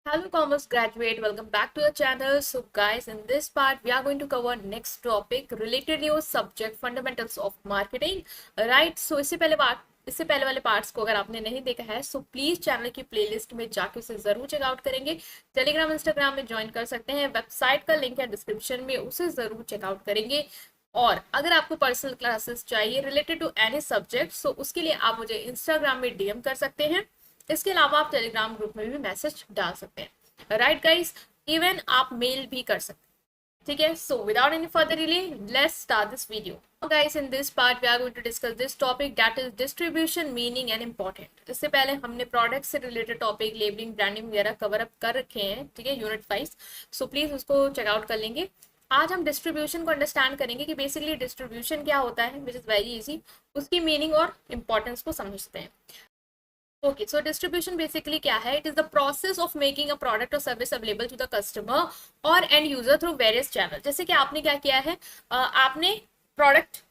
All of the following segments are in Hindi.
Hello commerce graduate, welcome back to the channel. So guys, in this part we are going to cover next topic related to your subject fundamentals of marketing, right? So इससे पहले वाले पार्ट्स को अगर आपने नहीं देखा है सो प्लीज चैनल की प्लेलिस्ट में जाके उसे जरूर चेकआउट करेंगे। टेलीग्राम इंस्टाग्राम में ज्वाइन कर सकते हैं, वेबसाइट का लिंक है डिस्क्रिप्शन में, उसे जरूर चेकआउट करेंगे। और अगर आपको पर्सनल क्लासेस चाहिए related to any subject so उसके लिए आप मुझे इंस्टाग्राम में डीएम कर सकते हैं। इसके अलावा आप टेलीग्राम ग्रुप में भी मैसेज डाल सकते हैं, राइट गाइस। इवन आप मेल भी कर सकते हैं, ठीक है। So without any further delay let's start this video. Guys, in this part we are going to discuss this topic that is distribution meaning and important. इससे पहले हमने प्रोडक्ट से रिलेटेड टॉपिक लेबलिंग ब्रांडिंग वगैरह कवर अप कर रखे हैं, ठीक है, यूनिट वाइज। सो प्लीज उसको चेकआउट कर लेंगे। आज हम डिस्ट्रीब्यूशन को अंडरस्टैंड करेंगे कि बेसिकली डिस्ट्रीब्यूशन क्या होता है, विच इज वेरी इजी, उसकी मीनिंग और इंपॉर्टेंस को समझते हैं। Okay, so distribution basically क्या है? It is the process of making a product or service available to the customer or end user through various channels. जैसे कि आपने क्या किया है, आपने प्रोडक्ट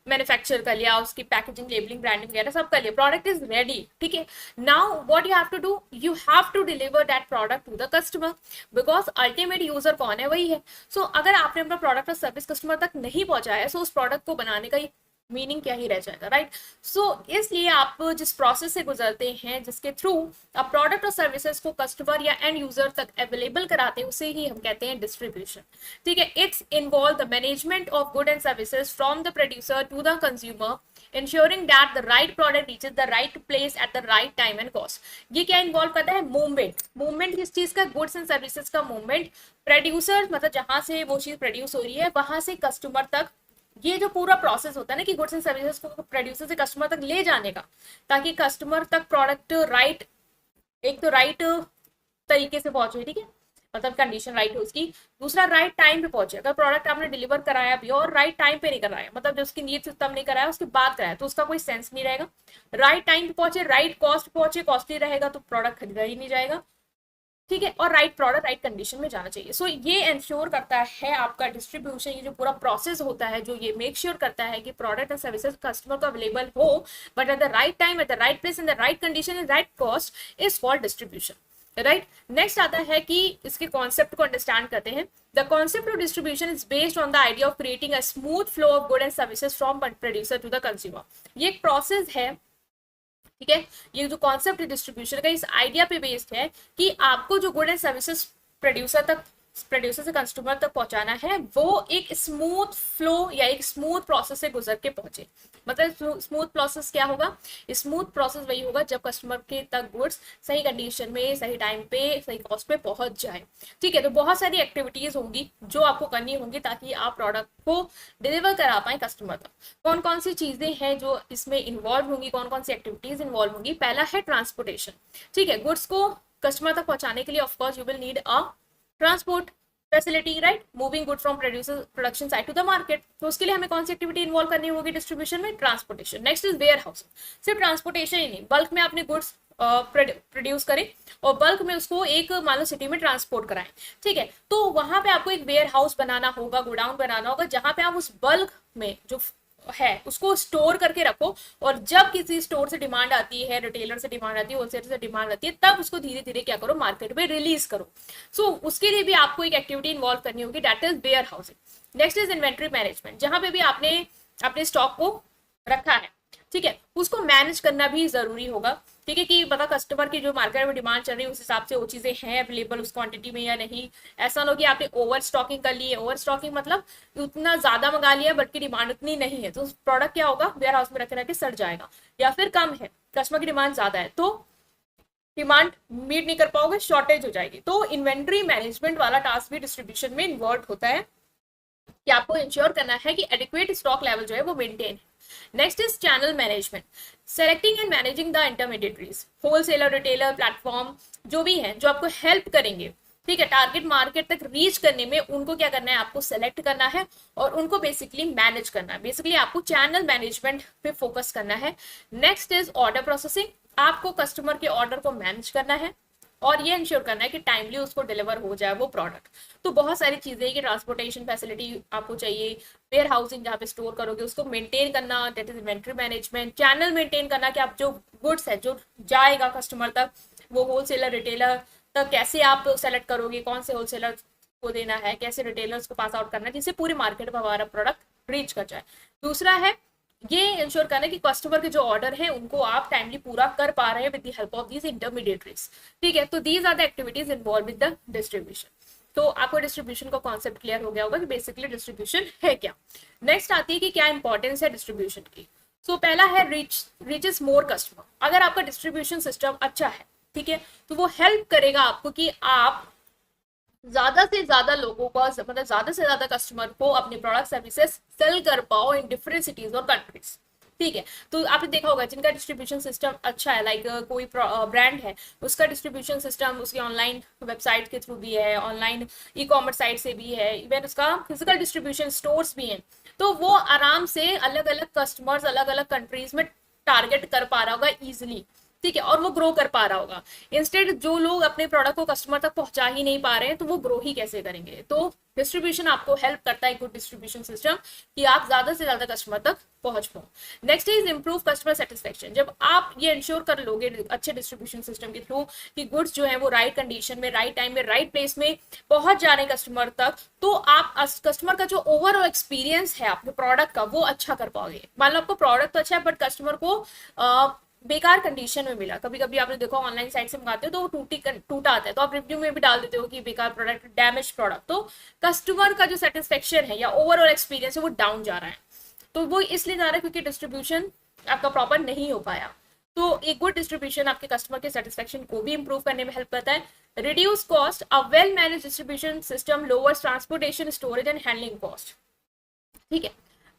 मैन्युफैक्चर कर लिया, उसकी पैकेजिंग लेबलिंग ब्रांडिंग वगैरह सब कर लिया, प्रोडक्ट इज रेडी, ठीक है। Now what you have to do, you have to deliver that product to the customer, because ultimate user कौन है, वही है। सो अगर आपने अपना प्रोडक्ट और सर्विस कस्टमर तक नहीं पहुंचाया सो उस प्रोडक्ट को बनाने का मीनिंग क्या ही रह जाएगा, राइट। सो इसलिए आप जिस प्रोसेस से गुजरते हैं, जिसके थ्रू आप प्रोडक्ट और सर्विसेज को कस्टमर या एंड यूजर तक अवेलेबल कराते हैं, उसे ही हम कहते हैं डिस्ट्रीब्यूशन, ठीक है। It's involve the management of good and services from the producer to the consumer, ensuring that the right product reaches the right place at the right time and cost। ये क्या इन्वॉल्व करता है? मूवमेंट किस चीज का? गुड्स एंड सर्विसेज का मूवमेंट। प्रोड्यूसर मतलब जहां से वो चीज प्रोड्यूस हो रही है वहां से कस्टमर तक, ये जो पूरा प्रोसेस होता है ना कि गुड्स एंड सर्विसेज को प्रोड्यूसर से कस्टमर तक ले जाने का, ताकि कस्टमर तक प्रोडक्ट राइट, एक तो राइट तरीके से पहुंचे, ठीक है, मतलब कंडीशन राइट हो उसकी। दूसरा राइट टाइम पे पहुंचे। अगर प्रोडक्ट आपने डिलीवर कराया भी और राइट टाइम पे नहीं कराया, मतलब जो उसकी नीड तब नहीं कराया उसके बाद कराया, तो उसका कोई सेंस नहीं रहेगा। राइट टाइम पे पहुंचे, राइट कॉस्ट पहुंचे, कॉस्टली रहेगा तो प्रोडक्ट खरीदा ही नहीं जाएगा, ठीक है। और राइट प्रोडक्ट राइट कंडीशन में जाना चाहिए। सो ये इंश्योर करता है आपका डिस्ट्रीब्यूशन, ये जो पूरा प्रोसेस होता है जो ये मेक श्योर करता है कि प्रोडक्ट एंड सर्विसेज कस्टमर को अवेलेबल हो, but at the right time, at the right place, in the right condition, in right cost, is called distribution, right. Next आता है कि इसके कॉन्सेप्ट को अंडरस्टैंड करते हैं। The concept of distribution is based on the idea of creating a smooth flow of good and services from producer to the consumer. ये एक प्रोसेस है, ठीक है। ये जो कॉन्सेप्ट है डिस्ट्रीब्यूशन का, इस आइडिया पे बेस्ड है कि आपको जो गुड एंड सर्विसेज प्रोड्यूसर से कंज्यूमर तक पहुंचाना है वो एक स्मूथ फ्लो या एक स्मूथ प्रोसेस से गुजर के पहुंचे। मतलब स्मूथ प्रोसेस क्या होगा? स्मूथ प्रोसेस वही होगा जब कस्टमर के तक गुड्स सही कंडीशन में, सही टाइम पे, सही कॉस्ट पे पहुंच जाए, ठीक है। तो बहुत सारी एक्टिविटीज होंगी जो आपको करनी होंगी ताकि आप प्रोडक्ट को डिलीवर करा पाए कस्टमर तक। कौन कौन सी चीजें हैं जो इसमें इन्वॉल्व होंगी, कौन कौन सी एक्टिविटीज इन्वॉल्व होंगी? पहला है ट्रांसपोर्टेशन, ठीक है। गुड्स को कस्टमर तक पहुंचाने के लिए of course you will need a transport facility, right, moving good from production side to the market. तो उसके लिए हमें कौन सी एक्टिविटी इन्वॉल्व करनी होगी डिस्ट्रीब्यूशन में? Transportation. Next is warehouse. सिर्फ ट्रांसपोर्टेशन ही नहीं, बल्क में आपने गुड्स प्रोड्यूस करें और बल्क में उसको एक मान लो सिटी में ट्रांसपोर्ट कराएं, ठीक है। तो वहां पे आपको एक वेयर हाउस बनाना होगा, गोडाउन बनाना होगा, जहां पे आप उस बल्क में जो है उसको स्टोर करके रखो, और जब किसी स्टोर से डिमांड आती है, रिटेलर से डिमांड आती है, होलसेलर से डिमांड आती है, तब उसको धीरे धीरे क्या करो, मार्केट में रिलीज करो। सो उसके लिए भी आपको एक एक्टिविटी इन्वॉल्व करनी होगी, that is warehousing. Next is inventory management, जहां पे भी आपने अपने स्टॉक को रखा है, ठीक है, उसको मैनेज करना भी जरूरी होगा, ठीक है, कि पता कस्टमर की जो मार्केट में डिमांड चल रही है उस हिसाब से वो चीजें हैं अवेलेबल उस क्वांटिटी में या नहीं। ऐसा ना हो कि आपने ओवर स्टॉकिंग कर ली है, ओवर स्टॉकिंग मतलब उतना ज्यादा मंगा लिया बट की डिमांड उतनी नहीं है, तो प्रोडक्ट क्या होगा, वेयर हाउस में रखे रखे सड़ जाएगा। या फिर कम है, कस्टमर की डिमांड ज्यादा है तो डिमांड मीट नहीं कर पाओगे, शॉर्टेज हो जाएगी। तो इन्वेंट्री मैनेजमेंट वाला टास्क भी डिस्ट्रीब्यूशन में इन्वॉल्व होता है कि आपको इंश्योर करना है कि एडिक्वेट स्टॉक लेवल जो है वो मेंटेन है। Next is channel management, selecting and managing the intermediaries, wholesaler, retailer, platform जो भी है जो आपको हेल्प करेंगे, ठीक है, टारगेट मार्केट तक रीच करने में, उनको क्या करना है, आपको सेलेक्ट करना है और उनको बेसिकली मैनेज करना है। बेसिकली आपको चैनल मैनेजमेंट पे फोकस करना है। नेक्स्ट इज ऑर्डर प्रोसेसिंग, आपको कस्टमर के ऑर्डर को मैनेज करना है और ये इंश्योर करना है कि टाइमली उसको डिलीवर हो जाए वो प्रोडक्ट। तो बहुत सारी चीजें कि ट्रांसपोर्टेशन फैसिलिटी आपको चाहिए, वेयर हाउसिंग जहाँ पे स्टोर करोगे उसको मेंटेन करना, that is inventory management, channel maintain करना कि आप जो गुड्स है जो जाएगा कस्टमर तक, वो होलसेलर, रिटेलर, तो कैसे आप सेलेक्ट करोगे कौन से होलसेलर को देना है, कैसे रिटेलर्स को पास आउट करना है, जिससे पूरी मार्केट में हमारा प्रोडक्ट रीच कर जाए। दूसरा है ये इंश्योर करना कि कस्टमर के जो ऑर्डर है उनको आप टाइमली पूरा कर पा रहे हैं with the help of these intermediaries. ठीक है, तो these are the activities involve with the distribution. तो आपको डिस्ट्रीब्यूशन का कॉन्सेप्ट क्लियर हो गया होगा कि बेसिकली डिस्ट्रीब्यूशन है क्या। नेक्स्ट आती है कि क्या इंपॉर्टेंस है डिस्ट्रीब्यूशन की। सो पहला है रीचेस मोर कस्टमर। अगर आपका डिस्ट्रीब्यूशन सिस्टम अच्छा है, ठीक है, तो वो हेल्प करेगा आपको कि आप ज्यादा से ज्यादा लोगों को, मतलब ज्यादा से ज्यादा कस्टमर को अपने प्रोडक्ट सर्विसेज सेल कर पाओ इन डिफरेंट सिटीज और कंट्रीज। ठीक है, तो आपने देखा होगा जिनका डिस्ट्रीब्यूशन सिस्टम अच्छा है, लाइक कोई ब्रांड है, उसका डिस्ट्रीब्यूशन सिस्टम उसकी ऑनलाइन वेबसाइट के थ्रू भी है, ऑनलाइन ई कॉमर्स साइट से भी है, इवन उसका फिजिकल डिस्ट्रीब्यूशन स्टोर्स भी हैं, तो वो आराम से अलग अलग कस्टमर्स अलग अलग कंट्रीज में टारगेट कर पा रहा होगा इजिली। ठीक है, और वो ग्रो कर पा रहा होगा। इंस्टेड जो लोग अपने प्रोडक्ट को कस्टमर तक पहुंचा ही नहीं पा रहे हैं, तो वो ग्रो ही कैसे करेंगे। तो डिस्ट्रीब्यूशन आपको हेल्प करता है, गुड डिस्ट्रीब्यूशन सिस्टम, कि आप ज्यादा से ज्यादा कस्टमर तक पहुंच पाओ। Next is improve customer satisfaction. जब आप ये इंश्योर कर लोगे अच्छे डिस्ट्रीब्यूशन सिस्टम के थ्रू कि गुड्स जो है वो राइट कंडीशन में, राइट टाइम में, राइट प्लेस में पहुंच जा रहे हैं कस्टमर तक, तो आप कस्टमर का जो ओवरऑल एक्सपीरियंस है आपके प्रोडक्ट का वो अच्छा कर पाओगे। मान लो आपको प्रोडक्ट तो अच्छा है बट कस्टमर को बेकार कंडीशन में मिला। कभी कभी आपने देखो ऑनलाइन साइट से मंगाते हो तो वो टूटा आता है, तो आप रिव्यू में भी डाल देते हो कि बेकार प्रोडक्ट, डैमेज प्रोडक्ट। तो कस्टमर का जो सेटिस्फेक्शन है या ओवरऑल एक्सपीरियंस है वो डाउन जा रहा है। तो वो इसलिए जा रहा है क्योंकि डिस्ट्रीब्यूशन आपका प्रॉपर नहीं हो पाया। तो एक गुड डिस्ट्रीब्यूशन आपके कस्टमर के सेटिस्फेक्शन को भी इंप्रूव करने में हेल्प करता है। Reduce cost. A well manage distribution system lowers transportation, storage and handling cost. ठीक है,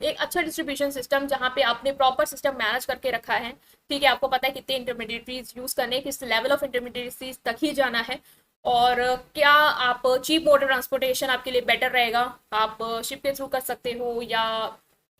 एक अच्छा डिस्ट्रीब्यूशन सिस्टम जहां पे आपने प्रॉपर सिस्टम मैनेज करके रखा है। ठीक है, आपको पता है कितने इंटरमीडिएटरीज यूज करने, किस लेवल ऑफ इंटरमीडिएटरीज तक ही जाना है, और क्या आप चीप मोड ट्रांसपोर्टेशन आपके लिए बेटर रहेगा, आप शिप के थ्रू कर सकते हो या,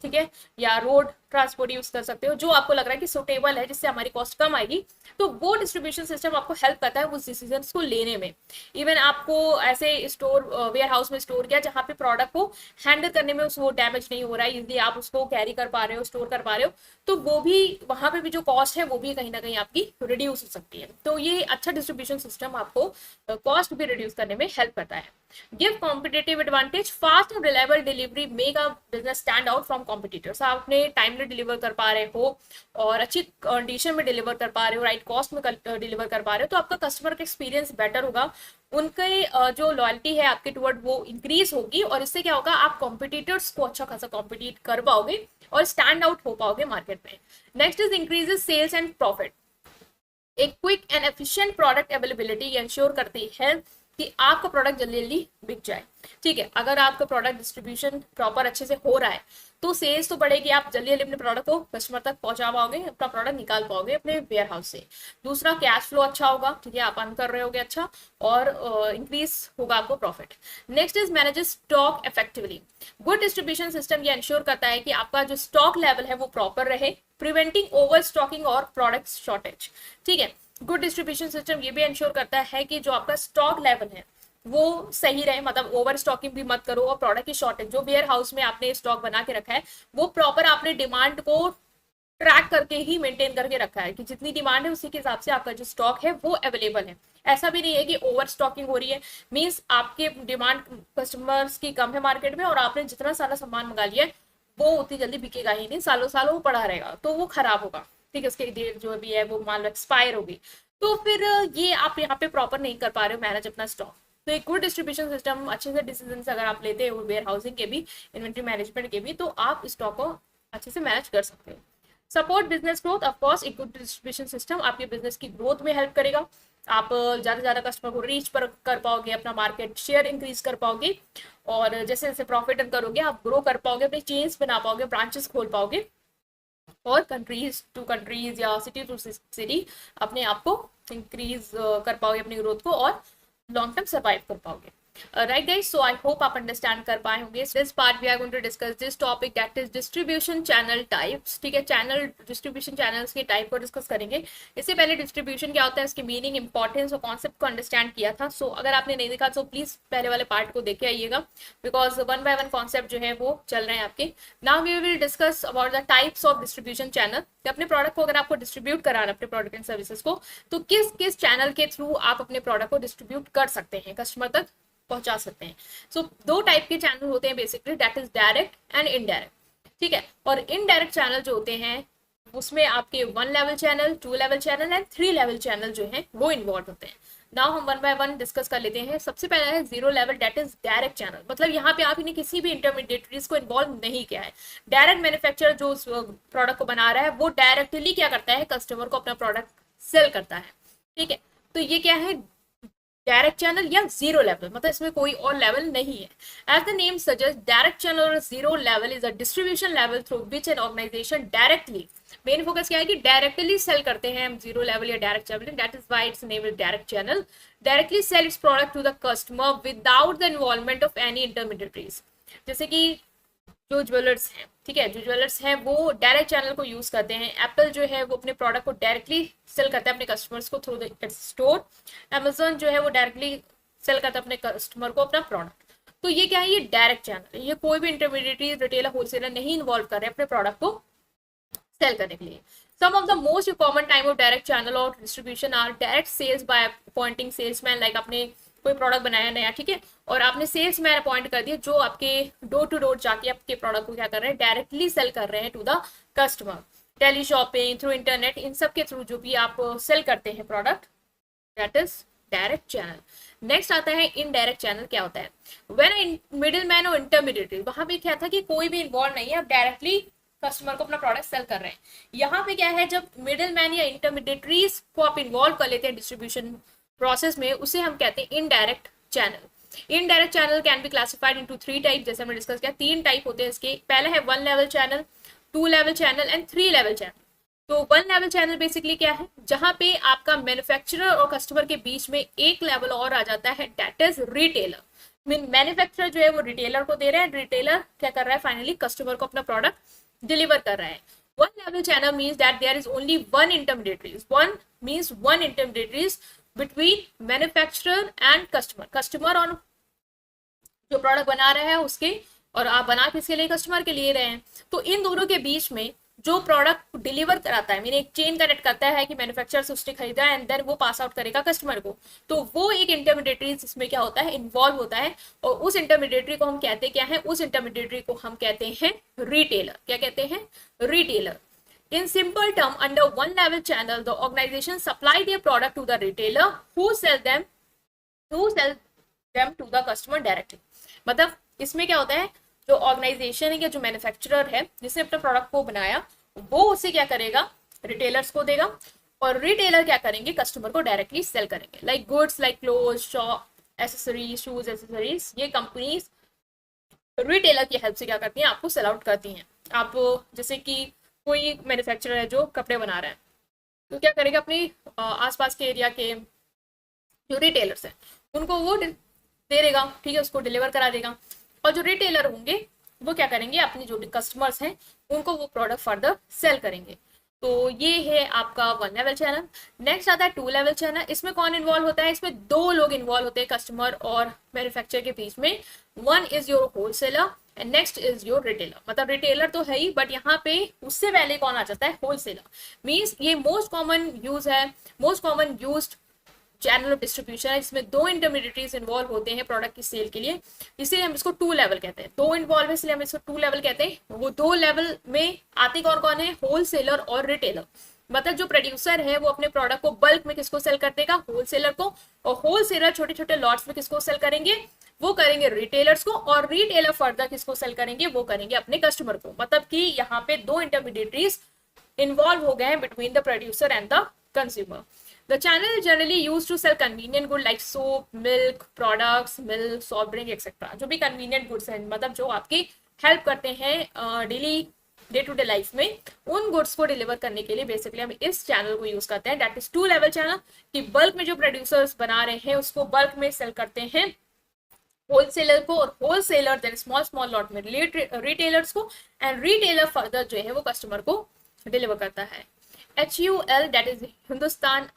ठीक है, या रोड ट्रांसपोर्ट यूज कर सकते हो, जो आपको लग रहा है कि सुटेबल है, जिससे हमारी कॉस्ट कम आएगी। तो वो डिस्ट्रीब्यूशन सिस्टम आपको हेल्प करता है उस डिसीजन को लेने में। इवन आपको ऐसे स्टोर वेयर हाउस में स्टोर किया जहाँ पे प्रोडक्ट को हैंडल करने में वो डैमेज नहीं हो रहा है, इजिली आप उसको कैरी कर पा रहे हो, स्टोर कर पा रहे हो, तो वो भी वहां पे भी जो कॉस्ट है वो भी कहीं ना कहीं आपकी रिड्यूस हो सकती है। तो ये अच्छा डिस्ट्रीब्यूशन सिस्टम आपको कॉस्ट भी रिड्यूस करने में हेल्प करता है। Give competitive advantage. Fast and reliable delivery make a business stand out from competitors. आपने टाइमली डिलीवर कर पा रहे हो और अच्छी कंडीशन में डिलीवर कर पा रहे हो, राइट कॉस्ट में डिलीवर कर पा रहे हो, तो आपका कस्टमर का एक्सपीरियंस बेटर होगा, उनके जो लॉयल्टी है आपके टुवर्ड वो इंक्रीज होगी, और इससे क्या होगा, आप कॉम्पिटिटर्स को अच्छा खासा कॉम्पिटिट कर पाओगे और स्टैंड आउट हो पाओगे मार्केट में। Next is increases sales and profit. एक quick and efficient product availability ensure करती है कि आपका प्रोडक्ट जल्दी जल्दी बिक जाए। ठीक है, अगर आपका प्रोडक्ट डिस्ट्रीब्यूशन प्रॉपर अच्छे से हो रहा है तो सेल्स तो बढ़ेगी, आप जल्दी जल्दी अपने प्रोडक्ट को कस्टमर तक पहुंचा पाओगे, अपना प्रोडक्ट निकाल पाओगे अपने वेयर हाउस से। दूसरा, कैश फ्लो अच्छा होगा, ठीक है, आप अर्न कर रहे होगे अच्छा, और इंक्रीज होगा आपको profit. Next is manages stock effectively. Good distribution system ये इंश्योर करता है कि आपका जो स्टॉक लेवल है वो प्रॉपर रहे, प्रिवेंटिंग ओवर स्टॉकिंग और प्रोडक्ट शॉर्टेज। ठीक है, गुड डिस्ट्रीब्यूशन सिस्टम ये भी इंश्योर करता है कि जो आपका स्टॉक लेवल है वो सही रहे, मतलब ओवर स्टॉकिंग भी मत करो, और प्रोडक्ट की शॉर्टेज, जो वेयर हाउस में आपने स्टॉक बना के रखा है वो प्रॉपर आपने डिमांड को ट्रैक करके ही मेंटेन करके रखा है कि जितनी डिमांड है उसी के हिसाब से आपका जो स्टॉक है वो अवेलेबल है। ऐसा भी नहीं है कि ओवर स्टॉकिंग हो रही है, मीन्स आपके डिमांड कस्टमर्स की कम है मार्केट में और आपने जितना सारा सामान मंगा लिया है वो उतनी जल्दी बिकेगा ही नहीं, सालों सालों वो पड़ा रहेगा, तो वो खराब होगा। ठीक है, उसकी डेट जो भी है वो मान लो एक्सपायर होगी, तो फिर ये आप यहाँ पे प्रॉपर नहीं कर पा रहे हो मैनेज अपना स्टॉक। तो एक गुड डिस्ट्रीब्यूशन सिस्टम, अच्छे से डिसीजन अगर आप लेते हो वेयर हाउसिंग के भी, इन्वेंट्री मैनेजमेंट के भी, तो आप स्टॉक को अच्छे से मैनेज कर सकते हो। Support business growth. ऑफकोर्स एक गुड डिस्ट्रीब्यूशन सिस्टम आपके बिजनेस की ग्रोथ में हेल्प करेगा, आप ज़्यादा से ज़्यादा कस्टमर को रीच पर कर पाओगे, अपना मार्केट शेयर इंक्रीज कर पाओगे, और जैसे जैसे प्रॉफिट अर्न करोगे आप ग्रो कर पाओगे, अपने चेन्स बना पाओगे, ब्रांचेस खोल पाओगे, और कंट्रीज टू कंट्रीज या सिटी टू सिटी अपने आप को इंक्रीज कर पाओगे, अपनी ग्रोथ को, और लॉन्ग टर्म सर्वाइव कर पाओगे। Right guys, so I hope आप अंडरस्टैंड कर पाए होंगे. This part we are going to discuss this topic that is distribution channel types. ठीक है, चैनल डिस्ट्रीब्यूशन चैनल्स के टाइप को डिस्कस करेंगे. इससे पहले डिस्ट्रीब्यूशन क्या होता है, इसकी मीनिंग, इंपॉर्टेंस और कॉन्सेप्ट को अंडरस्टैंड किया था. सो अगर आपने नहीं देखा तो प्लीज पहले वाले पार्ट को देख के आइएगा, because one by one concept जो है वो चल रहे हैं आपके. Now we will discuss about the types of distribution channel. अपने प्रोडक्ट को अगर आपको डिस्ट्रीब्यूट कराना, अपने प्रोडक्ट एंड सर्विसेज को, तो किस किस चैनल के थ्रू आप अपने प्रोडक्ट को डिस्ट्रीब्यूट कर सकते हैं, कस्टमर तक पहुंचा सकते हैं. सो दो टाइप के चैनल होते हैं basically, that is direct and indirect. ठीक है, और इनडायरेक्ट चैनल जो होते हैं उसमें आपके 1 level channel, 2 level channel and 3 level channel जो है वो इन्वॉल्व होते हैं. नाउ हम वन बाय वन डिस्कस कर लेते हैं. सबसे पहला है 0 level, that is direct channel. मतलब यहाँ पे आप इन्हें किसी भी इंटरमीडिएटरीज को इन्वॉल्व नहीं किया है. डायरेक्ट मैन्युफैक्चरर जो उस प्रोडक्ट को बना रहा है वो डायरेक्टली क्या करता है, कस्टमर को अपना प्रोडक्ट सेल करता है. ठीक है, तो ये क्या है, डायरेक्ट चैनल या 0 लेवल. मतलब इसमें कोई और लेवल नहीं है. As the name suggest, direct channel और 0 level is a distribution level through which an organisation directly, main focus क्या है कि डायरेक्टली सेल करते हैं हम 0 लेवल या direct channel. That is why it's named direct channel. Directly sell its product to the customer without the involvement of any intermediaries. जैसे कि जो ज्वेलर्स हैं, ठीक है, जो ज्वेलर्स हैं वो डायरेक्ट चैनल को यूज करते हैं. एप्पल जो है वो अपने प्रोडक्ट को डायरेक्टली सेल करता है अपने कस्टमर्स को थ्रू द स्टोर. अमेजोन जो है वो डायरेक्टली सेल करता है अपने कस्टमर को अपना प्रोडक्ट. तो ये क्या है, ये डायरेक्ट चैनल है. ये कोई भी इंटरमीडिएटरी, रिटेलर, होलसेलर नहीं इन्वॉल्व कर रहे हैं अपने प्रोडक्ट को सेल करने के लिए. Some of the most common type of direct channel or distribution are direct sales by appointing salesman. like आपने कोई प्रोडक्ट बनाया नया, ठीक है, और आपने सेल्समैन अपॉइंट कर दिया जो आपके डोर टू डोर जाके आपके प्रोडक्ट को क्या कर रहे हैं, डायरेक्टली सेल कर रहे हैं to the customer. Tele shopping, through internet, इन सब के थ्रू जो भी आप सेल करते हैं product, that is direct channel. Next आता है इनडायरेक्ट चैनल. क्या होता है, व्हेन मिडिल मैन और इंटरमीडिएटरी, वहां पे क्या था कि कोई भी इन्वॉल्व नहीं है, आप डायरेक्टली कस्टमर को अपना प्रोडक्ट सेल कर रहे हैं. यहाँ पे क्या है, जब मिडिल मैन या इंटरमीडिएटरीज को आप इन्वॉल्व कर लेते हैं डिस्ट्रीब्यूशन प्रोसेस में, उसे हम कहते हैं indirect channel. Indirect channel can be classified into 3 type. जैसे हमने डिस्कस किया 3 टाइप होते हैं इसके. पहला है 1 level channel, 2 level channel and 3 level channel. तो 1 लेवल चैनल बेसिकली क्या है, जहां पे आपका मैन्युफैक्चरर और कस्टमर के बीच में एक लेवल और आ जाता है, दैट इज रिटेलर. मैन्युफैक्चरर जो है वो रिटेलर को दे रहा है, रिटेलर क्या कर रहा है, फाइनली कस्टमर को अपना प्रोडक्ट डिलीवर कर रहा है. 1 level channel means that there is only one intermediaries. One means one intermediaries between manufacturer and customer. Customer और जो प्रोडक्ट बना रहा है उसके, और आप बना किसके लिए, कस्टमर के लिए रहे हैं. तो इन दोनों के बीच में जो प्रोडक्ट डिलीवर कराता है, मीन एक चेन कनेक्ट करता है कि मैन्युफैक्चरर से उसने खरीदा एंड देन वो पास आउट करेगा कस्टमर को. तो वो एक इंटरमीडिएटरी इसमें क्या होता है, इन्वॉल्व होता है. और उस इंटरमीडिएटरी को हम कहते क्या है, उस इंटरमीडिएटरी को हम कहते हैं रिटेलर. क्या कहते हैं, retailer. In simple term, under 1 level channel, the organization supply their product to the retailer who sell them to the customer directly. मतलब इसमें क्या होता है, जो ऑर्गेनाइजेशन है या जो मैन्युफैक्चरर है जिसने अपने प्रोडक्ट को बनाया, वो उसे क्या करेगा, रिटेलर्स को देगा, और रिटेलर क्या करेंगे, कस्टमर को डायरेक्टली सेल करेंगे. Like goods like cloth, shop, accessories, shoes, accessories, ये कंपनीज रिटेलर की हेल्प से क्या करती हैं, आपको सेल आउट करती हैं. आप जैसे कि कोई मैन्युफैक्चरर है जो कपड़े बना रहा है, तो क्या करेगा, अपने आसपास के एरिया के जो रिटेलर्स हैं उनको वो दे देगा, ठीक है, उसको डिलीवर करा देगा. और जो रिटेलर होंगे वो क्या करेंगे, अपने जो कस्टमर्स हैं उनको वो प्रोडक्ट फर्दर सेल करेंगे. तो ये है आपका 1 लेवल चैनल. नेक्स्ट आता है 2 लेवल चैनल. इसमें कौन इन्वॉल्व होता है, इसमें 2 लोग इन्वॉल्व होते हैं कस्टमर और मैन्युफैक्चरर के बीच में. One is your wholesaler and next is your retailer. मतलब रिटेलर तो है ही, बट यहाँ पे उससे पहले कौन आ जाता है, होलसेलर. मीन्स ये मोस्ट कॉमन यूज है, most common used channel of distribution है. इसमें 2 इंटरमीडिएटरीज इन्वॉल्व होते हैं प्रोडक्ट की सेल के लिए, इसलिए हम इसको 2 लेवल कहते हैं. 2 इन्वॉल्व है इसलिए हम इसको 2 लेवल कहते हैं. वो 2 लेवल में आते कौन कौन है, होलसेलर और रिटेलर. मतलब जो प्रोड्यूसर है वो अपने प्रोडक्ट को बल्क में किसको सेल कर देगा, होलसेलर को, और होलसेलर छोटे छोटे लॉट्स में किसको सेल करेंगे, वो करेंगे रिटेलर्स को, और रिटेलर फर्दर किसको सेल करेंगे, वो करेंगे अपने कस्टमर को. मतलब कि यहाँ पे 2 इंटरमीडिएटरीज इन्वॉल्व हो गए हैं between the producer and the consumer. The channel is generally used to sell convenient goods like soap, milk, products, milk, soft drink, etc. जो भी convenient goods हैं, मतलब जो आपकी हेल्प करते हैं daily day to day life में, उन गुड्स को डिलीवर करने के लिए बेसिकली हम इस चैनल को यूज करते हैं. दैट इज 2 लेवल चैनल, कि बल्क में जो प्रोड्यूसर्स बना रहे हैं उसको बल्क में सेल करते हैं होलसेलर को, और wholesaler then small small lot में रिटेलर्स को, एंड रिटेलर फर्दर जो है वो कस्टमर को डिलीवर करता है। HUL, that is Hindustan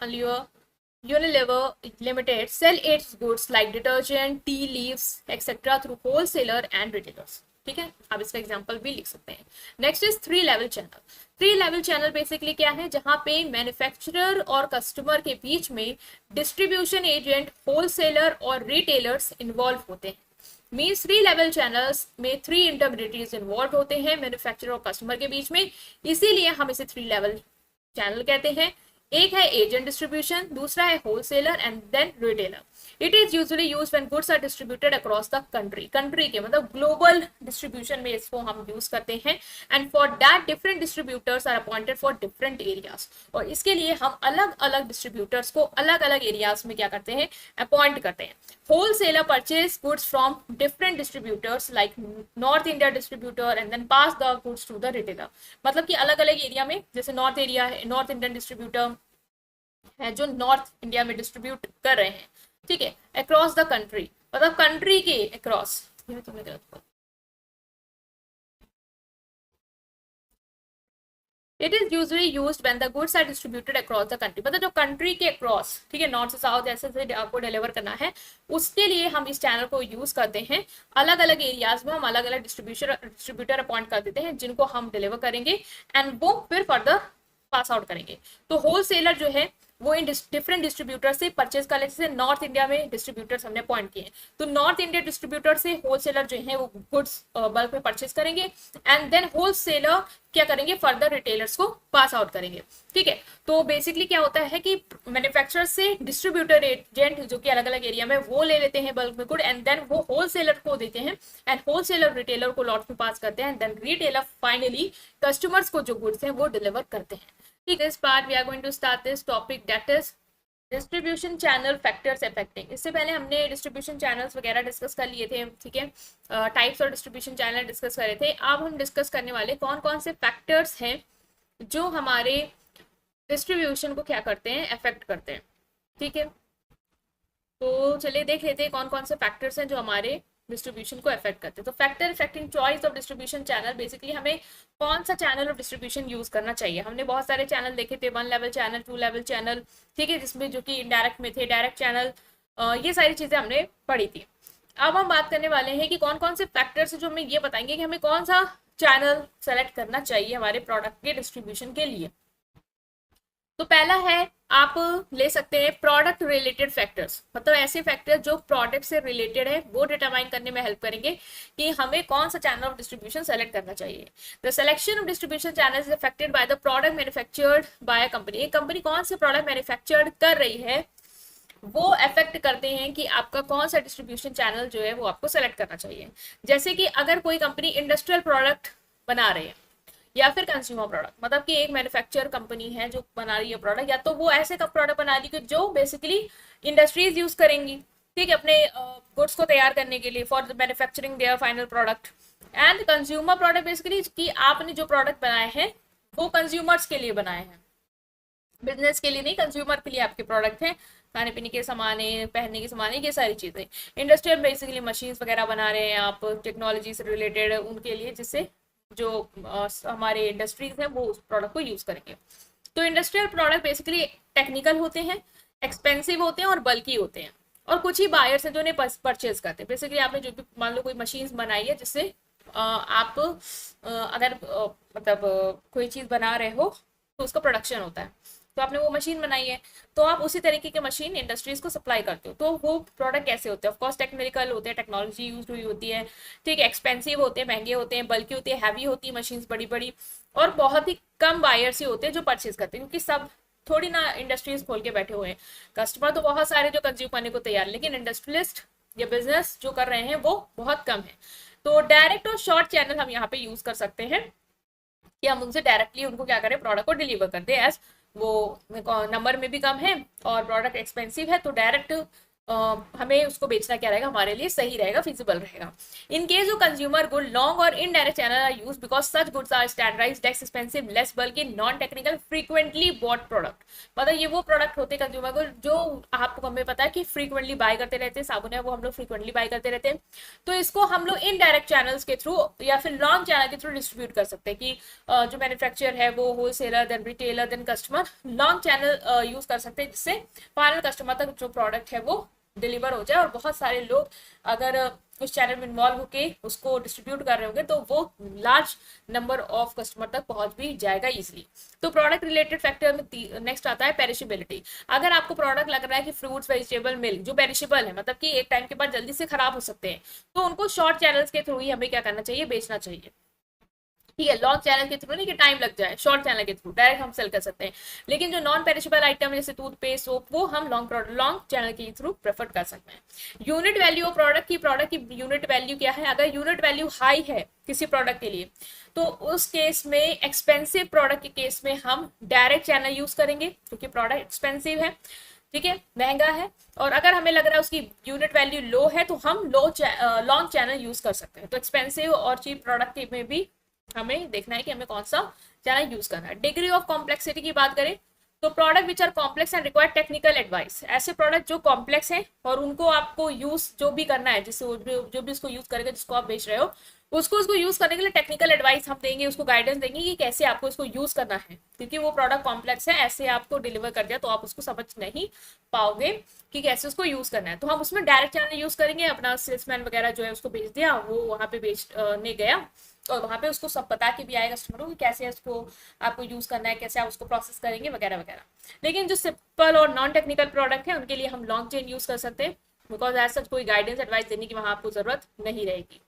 Unilever Limited, sell its goods like detergent, tea leaves, etc. through wholesaler and retailers. ठीक है, आप इसका एग्जांपल भी लिख सकते हैं। Next is 3 level channel. 3 level channel basically क्या है, जहां पे मैन्युफैक्चरर और कस्टमर के बीच में डिस्ट्रीब्यूशन एजेंट, होलसेलर और रिटेलर्स इन्वॉल्व होते हैं। मीन्स 3 लेवल चैनल्स में 3 इंटरमीडिएटरीज इन्वॉल्व होते हैं मैन्युफैक्चरर और कस्टमर के बीच में, इसीलिए हम इसे 3 लेवल चैनल कहते हैं। एक है एजेंट डिस्ट्रीब्यूशन, दूसरा है wholesaler and then retailer. It is usually use when goods are distributed across the country. Country के मतलब ग्लोबल डिस्ट्रीब्यूशन में इसको हम यूज करते हैं, and for that different distributors are appointed for different areas. और इसके लिए हम अलग अलग डिस्ट्रीब्यूटर्स को अलग अलग एरियाज में क्या करते हैं, अपॉइंट करते हैं। Wholesaler purchase goods from different distributors like north India distributor and then pass the goods to the retailer. मतलब कि अलग अलग एरिया में, जैसे नॉर्थ एरिया है, नॉर्थ इंडियन डिस्ट्रीब्यूटर है जो नॉर्थ इंडिया में डिस्ट्रीब्यूट कर रहे हैं, ठीक है, अक्रॉस द कंट्री, मतलब कंट्री के across. It is usually used when the goods are distributed across the country, मतलब जो कंट्री के अक्रॉस, ठीक है, नॉर्थ से साउथ ऐसे से आपको डिलीवर करना है, उसके लिए हम इस चैनल को यूज करते हैं। अलग अलग एरियाज में हम अलग अलग डिस्ट्रीब्यूटर अपॉइंट कर देते हैं, जिनको हम डिलीवर करेंगे एंड वो फिर फर्दर पास आउट करेंगे। तो होलसेलर जो है वो इन डिफरेंट डिस्ट्रीब्यूटर से परचेज कर लेते हैं। नॉर्थ इंडिया में डिस्ट्रीब्यूटर्स हमने अपॉइंट किए हैं, तो नॉर्थ इंडिया डिस्ट्रीब्यूटर से होलसेलर जो है वो गुड्स बल्क में परचेज करेंगे, एंड देन होलसेलर क्या करेंगे, फर्दर रिटेलर्स को पास आउट करेंगे। ठीक है, तो बेसिकली क्या होता है कि मैन्युफैक्चरर से डिस्ट्रीब्यूटर एजेंट जो कि अलग अलग एरिया में वो ले लेते हैं बल्क में गुड, एंड देन वो होलसेलर को देते हैं, एंड होलसेलर रिटेलर को लॉट में पास करते हैं, देन रिटेलर फाइनली कस्टमर्स को जो गुड्स हैं वो डिलीवर करते हैं। ठीक है, इस part we are going to start this topic, that is distribution channel factors affecting. इससे पहले हमने डिस्ट्रीब्यूशन चैनल्स वगैरह डिस्कस कर लिए थे, ठीक है, टाइप्स और डिस्ट्रीब्यूशन चैनल डिस्कस कर रहे थे। अब हम डिस्कस करने वाले कौन कौन से फैक्टर्स हैं जो हमारे डिस्ट्रीब्यूशन को क्या करते हैं, अफेक्ट करते हैं। ठीक है, तो चलिए देख लेते हैं कौन कौन से फैक्टर्स हैं जो हमारे डिस्ट्रीब्यूशन को अफेक्ट करते हैं। तो factor affecting choice of distribution channel, basically हमें कौन सा चैनल ऑफ डिस्ट्रीब्यूशन यूज करना चाहिए। हमने बहुत सारे चैनल देखे थे, 1 लेवल चैनल, 2 लेवल चैनल, ठीक है, जिसमें जो कि इनडायरेक्ट में थे, डायरेक्ट चैनल, ये सारी चीजें हमने पढ़ी थी। अब हम बात करने वाले हैं कि कौन कौन से फैक्टर्स जो हमें ये बताएंगे कि हमें कौन सा चैनल सेलेक्ट करना चाहिए हमारे प्रोडक्ट के डिस्ट्रीब्यूशन के लिए। तो पहला है, आप ले सकते हैं प्रोडक्ट रिलेटेड फैक्टर्स, मतलब ऐसे फैक्टर जो प्रोडक्ट से रिलेटेड है वो डिटरमाइन करने में हेल्प करेंगे कि हमें कौन सा चैनल ऑफ डिस्ट्रीब्यूशन सेलेक्ट करना चाहिए। The selection of distribution channel is affected by the product manufactured by a company. एक कंपनी कौन से प्रोडक्ट मैन्युफैक्चर्ड कर रही है वो अफेक्ट करते हैं कि आपका कौन सा डिस्ट्रीब्यूशन चैनल जो है वो आपको सेलेक्ट करना चाहिए। जैसे कि अगर कोई कंपनी इंडस्ट्रियल प्रोडक्ट बना रही है या फिर कंज्यूमर प्रोडक्ट, मतलब कि एक मैन्युफैक्चर कंपनी है जो बना रही है प्रोडक्ट, या तो वो ऐसे प्रोडक्ट बना रही है जो बेसिकली इंडस्ट्रीज यूज करेंगी, ठीक है, अपने गुड्स को तैयार करने के लिए, for manufacturing there final product. And consumer product basically कि आपने जो प्रोडक्ट बनाए हैं वो कंज्यूमर्स के लिए बनाए हैं, बिजनेस के लिए नहीं, कंज्यूमर के लिए आपके प्रोडक्ट हैं, खाने पीने के सामान है, पहनने के सामान है, ये सारी चीजें। इंडस्ट्रियल बेसिकली मशीन्स वगैरह बना रहे हैं आप, टेक्नोलॉजी से रिलेटेड उनके लिए, जिससे जो हमारे इंडस्ट्रीज हैं वो उस प्रोडक्ट को यूज करेंगे। तो इंडस्ट्रियल प्रोडक्ट बेसिकली टेक्निकल होते हैं, एक्सपेंसिव होते हैं और बल्कि होते हैं, और कुछ ही बायर्स हैं जो उन्हें परचेज करते हैं। बेसिकली आपने जो भी मान लो कोई मशीन बनाई है जिससे आप अगर मतलब कोई चीज बना रहे हो तो उसका प्रोडक्शन होता है, तो आपने वो मशीन बनाई है, तो आप उसी तरीके के मशीन इंडस्ट्रीज को सप्लाई करते हो। तो वो प्रोडक्ट कैसे होते हैं, ऑफकोर्स टेक्निकल होते हैं, टेक्नोलॉजी यूज हुई होती है, ठीक है, एक्सपेंसिव होते हैं, महंगे होते हैं, बल्कि होती है, हैवी होती है मशीन बड़ी बड़ी, और बहुत ही कम बायर्स ही होते हैं जो परचेज करते हैं, क्योंकि सब थोड़ी ना इंडस्ट्रीज खोल के बैठे हुए हैं। कस्टमर तो बहुत सारे जो कंज्यूम करने को तैयार, लेकिन इंडस्ट्रियलिस्ट या बिजनेस जो कर रहे हैं वो बहुत कम है। तो डायरेक्ट और शॉर्ट चैनल हम यहाँ पे यूज कर सकते हैं कि हम उनसे डायरेक्टली उनको क्या करें, प्रोडक्ट को डिलीवर कर दें, एज वो नंबर में भी कम है और प्रोडक्ट एक्सपेंसिव है, तो डायरेक्ट हमें उसको बेचना क्या रहेगा, हमारे लिए सही रहेगा, फिजिबल रहेगा। In case of consumer good, long और indirect channel are use because such goods are standardised, less expensive, less बल्कि, non technical, frequently bought product. मतलब ये वो प्रोडक्ट होते हैं कंज्यूमर गुड जो आपको, हमें पता है कि फ्रीक्वेंटली बाय करते रहते हैं, साबुन है वो हम लोग फ्रीक्वेंटली बाय करते रहते हैं। तो इसको हम लोग इनडायरेक्ट चैनल्स के थ्रू या फिर लॉन्ग चैनल के थ्रू डिस्ट्रीब्यूट कर सकते हैं कि जो मैन्युफैक्चरर है वो wholesaler, then retailer, then customer, long channel use कर सकते हैं, जिससे फाइनल कस्टमर तक जो प्रोडक्ट है वो डिलीवर हो जाए। और बहुत सारे लोग अगर उस चैनल में इन्वॉल्व होके उसको डिस्ट्रीब्यूट कर रहे होंगे तो वो लार्ज नंबर ऑफ कस्टमर तक पहुंच भी जाएगा इजीली। तो प्रोडक्ट रिलेटेड फैक्टर में नेक्स्ट आता है पेरिशेबिलिटी। अगर आपको प्रोडक्ट लग रहा है कि फ्रूट्स, वेजिटेबल, मिल्क जो पेरिशेबल है, मतलब कि एक टाइम के बाद जल्दी से खराब हो सकते हैं, तो उनको शॉर्ट चैनल्स के थ्रू ही हमें क्या करना चाहिए, बेचना चाहिए। ठीक है, लॉन्ग चैनल के थ्रू नहीं कि टाइम लग जाए, शॉर्ट चैनल के थ्रू डायरेक्ट हम सेल कर सकते हैं। लेकिन जो नॉन पेरिशेबल आइटम जैसे टूथपेस्ट, सोप, वो हम लॉन्ग चैनल के थ्रू प्रेफर कर सकते हैं। यूनिट वैल्यू ऑफ प्रोडक्ट की यूनिट वैल्यू क्या है? अगर यूनिट वैल्यू हाई है किसी प्रोडक्ट के लिए, तो उस केस में, एक्सपेंसिव प्रोडक्ट के केस में हम डायरेक्ट चैनल यूज करेंगे क्योंकि प्रोडक्ट एक्सपेंसिव है, ठीक है, महंगा है। और अगर हमें लग रहा है उसकी यूनिट वैल्यू लो है तो हम लॉन्ग चैनल यूज कर सकते हैं। तो एक्सपेंसिव और चीप प्रोडक्ट में भी हमें देखना है कि हमें कौन सा चैनल यूज करना है। डिग्री ऑफ कॉम्प्लेक्सिटी की बात करें तो product which are complex and require technical advice, ऐसे प्रोडक्ट जो कॉम्प्लेक्स हैं और उनको आपको यूज जो भी करना है, जिससे जो भी उसको यूज करेगा, जिसको आप बेच रहे हो, उसको यूज करने के लिए टेक्निकल एडवाइस हम देंगे, उसको गाइडेंस देंगे कि कैसे आपको इसको यूज करना है, क्योंकि वो प्रोडक्ट कॉम्प्लेक्स है, ऐसे आपको डिलीवर कर दिया तो आप उसको समझ नहीं पाओगे कि कैसे उसको यूज करना है। तो हम उसमें डायरेक्ट चैनल यूज करेंगे, अपना सेल्समैन वगैरह जो है उसको भेज दिया, वो वहां पे बेचने गया और वहां पे उसको सब बता के भी आएगा कस्टमर को कि कैसे उसको आपको यूज करना है, कैसे आप उसको प्रोसेस करेंगे वगैरह वगैरह। लेकिन जो सिंपल और नॉन टेक्निकल प्रोडक्ट है उनके लिए हम लॉन्ग चेन यूज कर सकते हैं, बिकॉज एज सच कोई गाइडेंस एडवाइस देने की वहां आपको जरूरत नहीं रहेगी।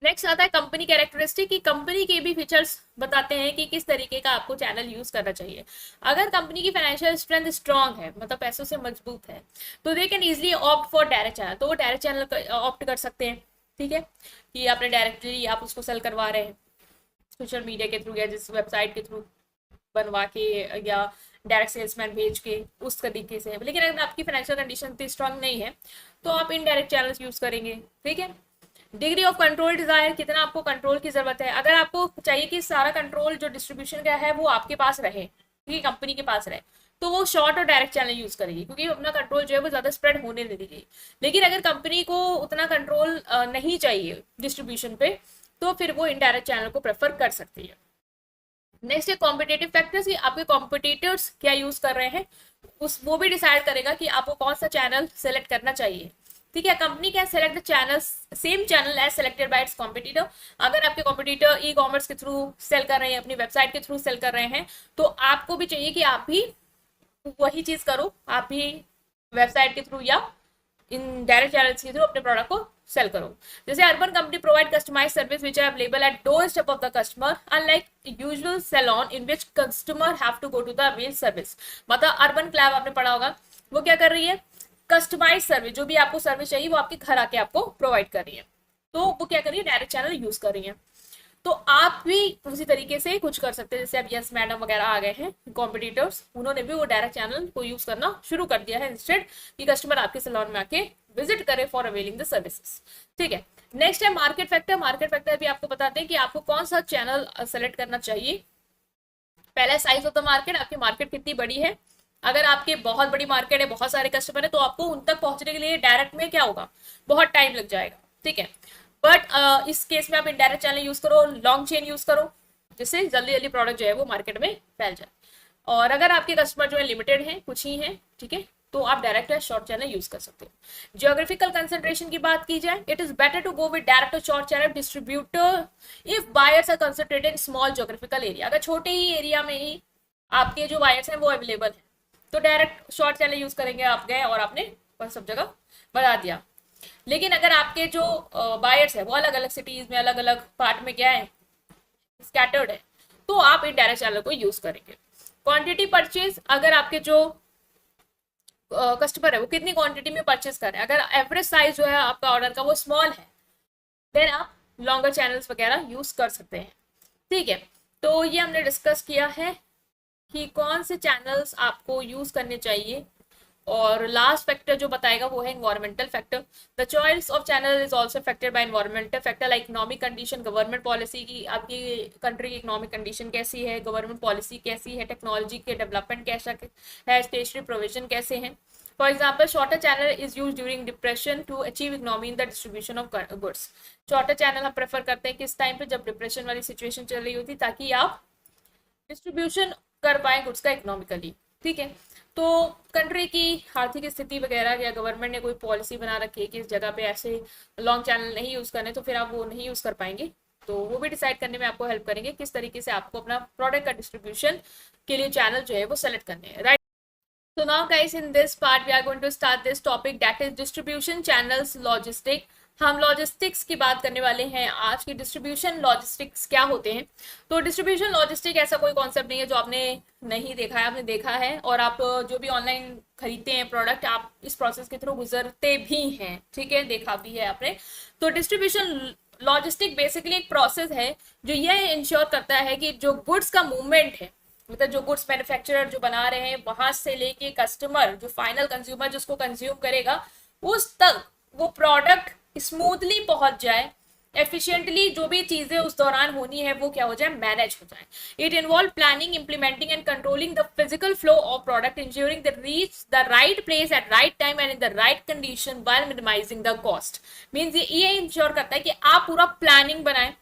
नेक्स्ट आता है कंपनी कैरेक्टरिस्टिक, की कंपनी के भी फीचर्स बताते हैं कि किस तरीके का आपको चैनल यूज करना चाहिए। अगर कंपनी की फाइनेंशियल स्ट्रेंथ स्ट्रांग है, मतलब पैसों से मजबूत है, तो they can easily opt for direct channel, तो वो डायरेक्ट चैनल ऑप्ट कर सकते हैं। ठीक है, कि आपने डायरेक्टली आप उसको सेल करवा रहे हैं सोशल मीडिया के थ्रू या जिस वेबसाइट के थ्रू बनवा के या डायरेक्ट सेल्समैन भेज के, उस तरीके से। लेकिन अगर आपकी फाइनेंशियल कंडीशन इतनी स्ट्रांग नहीं है तो आप इनडायरेक्ट चैनल्स यूज करेंगे। ठीक है, डिग्री ऑफ कंट्रोल डिजायर, कितना आपको कंट्रोल की जरूरत है। अगर आपको चाहिए कि सारा कंट्रोल जो डिस्ट्रीब्यूशन का है वो आपके पास रहे, क्योंकि कंपनी के पास रहे, तो वो शॉर्ट और डायरेक्ट चैनल यूज करेगी, क्योंकि अपना कंट्रोल जो है वो ज्यादा स्प्रेड होने नहीं देगी। लेकिन अगर कंपनी को उतना कंट्रोल नहीं चाहिए डिस्ट्रीब्यूशन पे, तो फिर वो इनडायरेक्ट चैनल को प्रेफर कर सकती है। नेक्स्ट है कॉम्पिटेटिव फैक्टर्स, कि आपके कॉम्पिटिटर्स क्या यूज कर रहे हैं, वो भी डिसाइड करेगा कि आपको कौन सा चैनल सेलेक्ट करना चाहिए। ठीक है, company can select the channel, same channel as selected by its competitor. अगर आपके कॉम्पिटिटर ई कॉमर्स के थ्रू सेल कर रहे हैं, अपनी वेबसाइट के थ्रू सेल कर रहे हैं, तो आपको भी चाहिए कि आप भी वही चीज करो, आप भी वेबसाइट के थ्रू या इन डायरेक्ट चैनल्स के थ्रू अपने प्रोडक्ट को सेल करो। जैसे Urban Company provide customise service which are available at doorstep of the customer, unlike usual salon in which customer have to go to the male service. मतलब अर्बन क्लैब आपने पढ़ा होगा, वो क्या कर रही है, कस्टमाइज सर्विस, जो भी आपको सर्विस चाहिए वो आपके घर आके आपको प्रोवाइड कर रही है। तो वो क्या कर रही है, डायरेक्ट चैनल यूज कर रही है। तो आप भी उसी तरीके से कुछ कर सकते हैं। जैसे अब यस मैडम वगैरह आ गए हैं कॉम्पिटिटर्स, उन्होंने भी वो डायरेक्ट चैनल को यूज करना शुरू कर दिया है, इंस्टेड कि कस्टमर आपके सैलून में आके विजिट करे फॉर अवेलिंग द सर्विसेज। ठीक है, नेक्स्ट है मार्केट फैक्टर। मार्केट फैक्टर भी आपको बताते हैं कि आपको कौन सा चैनल सेलेक्ट करना चाहिए। पहला साइज ऑफ द मार्केट, आपकी मार्केट कितनी बड़ी है। अगर आपके बहुत बड़ी मार्केट है, बहुत सारे कस्टमर है, तो आपको उन तक पहुंचने के लिए डायरेक्ट में क्या होगा, बहुत टाइम लग जाएगा। ठीक है, बट इस केस में आप इनडायरेक्ट चैनल यूज करो, लॉन्ग चेन यूज करो, जिससे जल्दी जल्दी प्रोडक्ट जो है वो मार्केट में फैल जाए। और अगर आपके कस्टमर जो है लिमिटेड है, कुछ ही है, ठीक है, तो आप डायरेक्ट या शॉर्ट चैनल यूज कर सकते हो। जियोग्राफिकल कंसंट्रेशन की बात की जाए, it is better to go with direct और short channel distributor if buyers are concentrated in small geographical area. अगर छोटे ही एरिया में ही आपके जो बायर्स हैं वो अवेलेबल है, तो डायरेक्ट शॉर्ट चैनल यूज करेंगे, आप गए और आपने सब जगह बढ़ा दिया। लेकिन अगर आपके जो बायर्स है वो अलग अलग सिटीज में, अलग अलग पार्ट में क्या है, स्कैटर्ड है, तो आप इनडायरेक्ट चैनल को यूज करेंगे। क्वांटिटी परचेज, अगर आपके जो कस्टमर है वो कितनी क्वांटिटी में परचेज कर रहे हैं, अगर एवरेज साइज जो है आपका ऑर्डर का वो स्मॉल है, देन आप लॉन्गर चैनल्स वगैरह यूज कर सकते हैं। ठीक है, तो ये हमने डिस्कस किया है कि कौन से चैनल्स आपको यूज करने चाहिए और लास्ट फैक्टर जो बताएगा वो है environmental factor. The choice of channel is also affected by environmental factor like economic condition, government policy की आपकी कंट्री की इकोनॉमिक कंडीशन कैसी है, गवर्नमेंट पॉलिसी कैसी है, टेक्नोलॉजी के डेवलपमेंट कैसा है, स्टेशनरी प्रोविजन कैसे हैं। For example, shorter channel is used during depression to achieve economy in the distribution of goods. Shorter channel हम प्रेफर करते हैं किस टाइम पे, जब डिप्रेशन वाली सिचुएशन चल रही होती, ताकि आप डिस्ट्रीब्यूशन कर पाए गुड्स का इकोनॉमिकली। ठीक है, तो कंट्री की आर्थिक स्थिति वगैरह या गवर्नमेंट ने कोई पॉलिसी बना रखी है कि इस जगह पे ऐसे लॉन्ग चैनल नहीं यूज करने, तो फिर आप वो नहीं यूज कर पाएंगे। तो वो भी डिसाइड करने में आपको हेल्प करेंगे किस तरीके से आपको अपना प्रोडक्ट का डिस्ट्रीब्यूशन के लिए चैनल जो है वो सेलेक्ट करने हैं, right. So now guys, in this part we are going to start this topic, that is distribution channels logistic। हम लॉजिस्टिक्स की बात करने वाले हैं आज की। डिस्ट्रीब्यूशन लॉजिस्टिक्स क्या होते हैं? तो डिस्ट्रीब्यूशन लॉजिस्टिक ऐसा कोई कॉन्सेप्ट नहीं है जो आपने नहीं देखा है, आपने देखा है, और आप जो भी ऑनलाइन खरीदते हैं प्रोडक्ट, आप इस प्रोसेस के थ्रू गुजरते भी हैं। ठीक है, देखा भी है आपने। तो डिस्ट्रीब्यूशन लॉजिस्टिक बेसिकली एक प्रोसेस है जो यह इंश्योर करता है कि जो गुड्स का मूवमेंट है, मतलब जो गुड्स मैन्युफैक्चरर जो बना रहे हैं वहां से लेके कस्टमर, जो फाइनल कंज्यूमर जिसको कंज्यूम करेगा, उस तक वो प्रोडक्ट स्मूथली पहुंच जाए, एफिशिएंटली जो भी चीजें उस दौरान होनी है वो क्या हो जाए, मैनेज हो जाए। It involve planning, implementing and controlling the physical flow of product, ensuring the reach the right place at right time and in the right condition while minimising the cost. Means ये इंश्योर करता है कि आप पूरा प्लानिंग बनाएं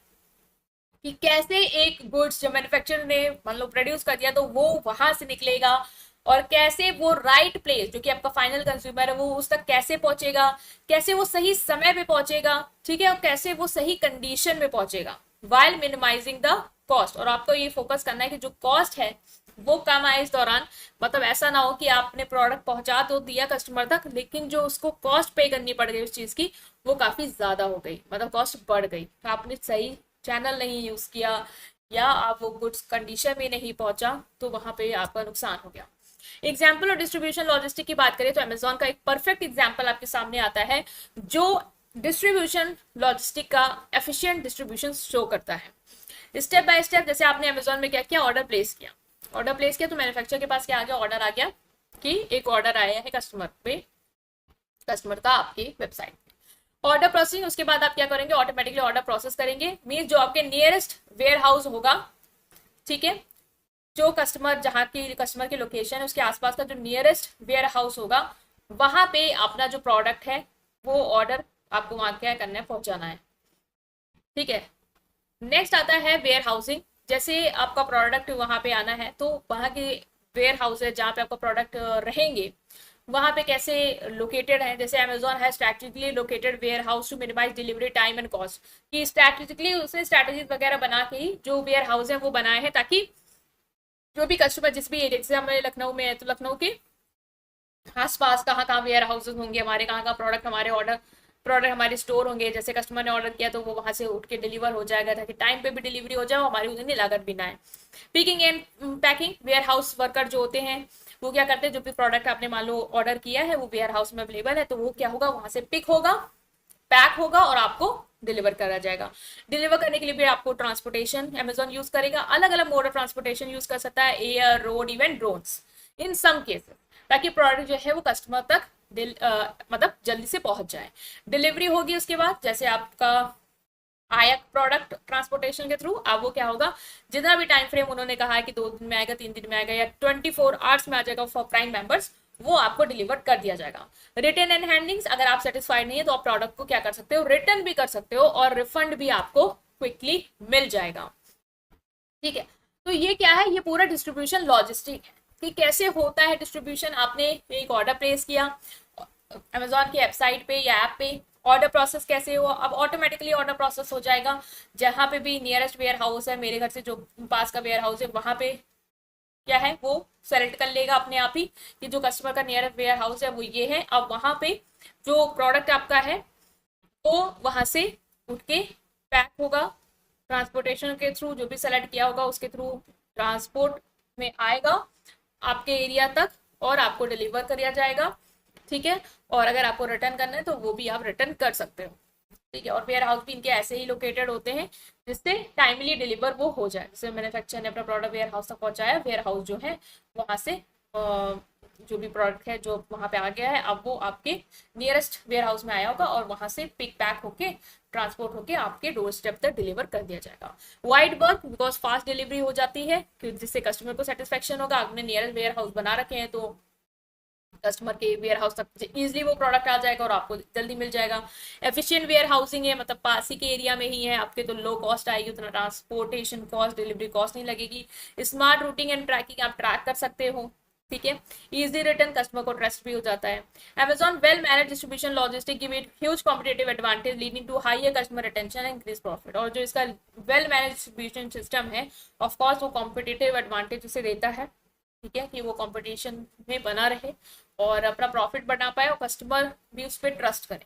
कि कैसे एक गुड्स जो मैन्युफैक्चरर ने मान लो प्रोड्यूस कर दिया तो वो वहां से निकलेगा, और कैसे वो राइट प्लेस जो कि आपका फाइनल कंज्यूमर है वो उस तक कैसे पहुंचेगा, कैसे वो सही समय पे पहुंचेगा, ठीक है, और कैसे वो सही कंडीशन में पहुंचेगा, वाइल मिनिमाइजिंग द कॉस्ट। और आपको ये फोकस करना है कि जो कॉस्ट है वो कम आए इस दौरान। मतलब ऐसा ना हो कि आपने प्रोडक्ट पहुंचा तो दिया कस्टमर तक, लेकिन जो उसको कॉस्ट पे करनी पड़ गई उस चीज की वो काफी ज्यादा हो गई, मतलब कॉस्ट बढ़ गई, तो आपने सही चैनल नहीं यूज किया या आप वो गुड्स कंडीशन में नहीं पहुंचा, तो वहां पे आपका नुकसान हो गया। एग्जाम्पल और डिस्ट्रीब्यूशन लॉजिस्टिक की बात करें तो अमेजोन का एक परफेक्ट एग्जाम्पल आपके सामने आता है जो डिस्ट्रीब्यूशन लॉजिस्टिक का एफिशिएंट डिस्ट्रीब्यूशन शो करता है। स्टेप बाय स्टेप, जैसे आपने अमेजोन में क्या किया, ऑर्डर प्लेस किया, ऑर्डर प्लेस किया तो मैन्युफैक्चरर के पास क्या आ गया, ऑर्डर आ गया कि एक ऑर्डर आया है कस्टमर पे, कस्टमर का आपकी वेबसाइट। ऑर्डर प्रोसेसिंग, उसके बाद आप क्या करेंगे, ऑटोमेटिकली ऑर्डर प्रोसेस करेंगे। मीन जो आपके नियरेस्ट वेयर हाउस होगा, ठीक है, जो कस्टमर जहाँ की कस्टमर की लोकेशन है उसके आसपास का जो नियरेस्ट वेयर हाउस होगा, वहां पे अपना जो प्रोडक्ट है वो ऑर्डर आपको वहां क्या करना है, पहुंचाना है। ठीक है, नेक्स्ट आता है वेयर हाउसिंग। जैसे आपका प्रोडक्ट वहां पे आना है तो वहां के वेयर हाउस है जहाँ पे आपका प्रोडक्ट रहेंगे, वहां पे कैसे लोकेटेड है। जैसे अमेजोन है strategically located warehouse to minimise delivery time and cost, कि स्ट्रैटेजिकली उसने स्ट्रैटेजीज वगैरह बना के ही जो वेयर हाउस है वो बनाए हैं, ताकि जो भी कस्टमर जिस भी एरिया, जैसे हमारे लखनऊ में है तो लखनऊ के आसपास कहाँ कहाँ वेयर हाउसेज होंगे हमारे, कहाँ कहाँ प्रोडक्ट हमारे स्टोर होंगे, जैसे कस्टमर ने ऑर्डर किया तो वो वहां से उठ के डिलीवर हो जाएगा, ताकि टाइम पे भी डिलीवरी हो जाए और हमारी उतनी लागत भी ना है। Picking and packing, warehouse worker जो होते हैं वो क्या करते हैं, जो भी प्रोडक्ट आपने मान लो ऑर्डर किया है वो वेयर हाउस में अवेलेबल है, तो वो क्या होगा, वहां से पिक होगा, पैक होगा और आपको डिलीवर करा जाएगा। डिलीवर करने के लिए भी आपको ट्रांसपोर्टेशन अमेजोन यूज करेगा, अलग अलग मोड ऑफ ट्रांसपोर्टेशन यूज कर सकता है, एयर, रोड, इवन ड्रोन्स इन सम केसेस, ताकि प्रोडक्ट जो है वो कस्टमर तक मतलब जल्दी से पहुंच जाए। डिलीवरी होगी उसके बाद, जैसे आपका आया प्रोडक्ट ट्रांसपोर्टेशन के थ्रू, अब वो क्या होगा, जितना भी टाइम फ्रेम उन्होंने कहा है कि 2 दिन में आएगा, 3 दिन में आएगा या 24 आवर्स में आ जाएगा फॉर प्राइम मेंबर्स, वो आपको डिलीवर कर दिया जाएगा। रिटर्न एंड हैंडलिंग्स, अगर आप सेटिस्फाइड नहीं है तो आप प्रोडक्ट को क्या कर सकते हो, रिटर्न भी कर सकते हो और रिफंड भी आपको क्विकली मिल जाएगा। ठीक है, तो ये क्या है, ये पूरा डिस्ट्रीब्यूशन लॉजिस्टिक है कि कैसे होता है डिस्ट्रीब्यूशन। आपने एक ऑर्डर प्लेस किया अमेजोन की वेबसाइट पे या ऐप पे, ऑर्डर प्रोसेस कैसे हुआ, अब ऑटोमेटिकली ऑर्डर प्रोसेस हो जाएगा। जहां पे भी नियरेस्ट वेयर हाउस है, मेरे घर से जो पास का वेयर हाउस है वहां पे क्या है वो सेलेक्ट कर लेगा अपने आप ही कि जो कस्टमर का नियरेस्ट वेयर हाउस है वो ये है। अब वहां पे जो प्रोडक्ट आपका है वो वहां से उठ के पैक होगा, ट्रांसपोर्टेशन के थ्रू जो भी सेलेक्ट किया होगा उसके थ्रू ट्रांसपोर्ट में आएगा आपके एरिया तक और आपको डिलीवर किया जाएगा। ठीक है, और अगर आपको रिटर्न करना है तो वो भी आप रिटर्न कर सकते हो। ठीक है, और वेयर हाउस भी इनके ऐसे ही लोकेटेड होते हैं जिससे टाइमली डिलीवर वो हो जाए। जैसे मैन्युफैक्चरर ने अपना प्रोडक्ट वेयर हाउस तक पहुंचाया, वेयर हाउस जो है वहां से जो भी प्रोडक्ट है जो वहां पे आ गया है, अब वो आपके नियरेस्ट वेयर हाउस में आया होगा और वहां से पिक पैक होके ट्रांसपोर्ट होके आपके डोर स्टेप तक डिलीवर कर दिया जाएगा। Wide work because fast delivery हो जाती है, जिससे कस्टमर को सेटिस्फेक्शन होगा। आपने नियरेस्ट वेयर हाउस बना रखे हैं तो कस्टमर के वेयर हाउस तक इजिली वो प्रोडक्ट आ जाएगा और आपको जल्दी मिल जाएगा। एफिशिएंट वेयर हाउसिंग है, मतलब पास ही के एरिया में ही है आपके, तो लो कॉस्ट आएगी, उतना ट्रांसपोर्टेशन कॉस्ट डिलीवरी कॉस्ट नहीं लगेगी। स्मार्ट रूटिंग एंड ट्रैकिंग आप ट्रैक कर सकते हो, ठीक है। इजी रिटर्न, कस्टमर को ट्रस्ट भी हो जाता है। Amazon well manage distribution logistic give it huge competitive advantage leading to higher customer retention and increase profit. और जो इसका वेल मैनेज डिस्ट्रीब्यूशन सिस्टम है, ऑफ कोर्स वो कॉम्पिटेटिव एडवांटेज उसे देता है, ठीक है, कि वो कंपटीशन में बना रहे और अपना प्रॉफिट बना पाए और कस्टमर भी उस पर ट्रस्ट करें।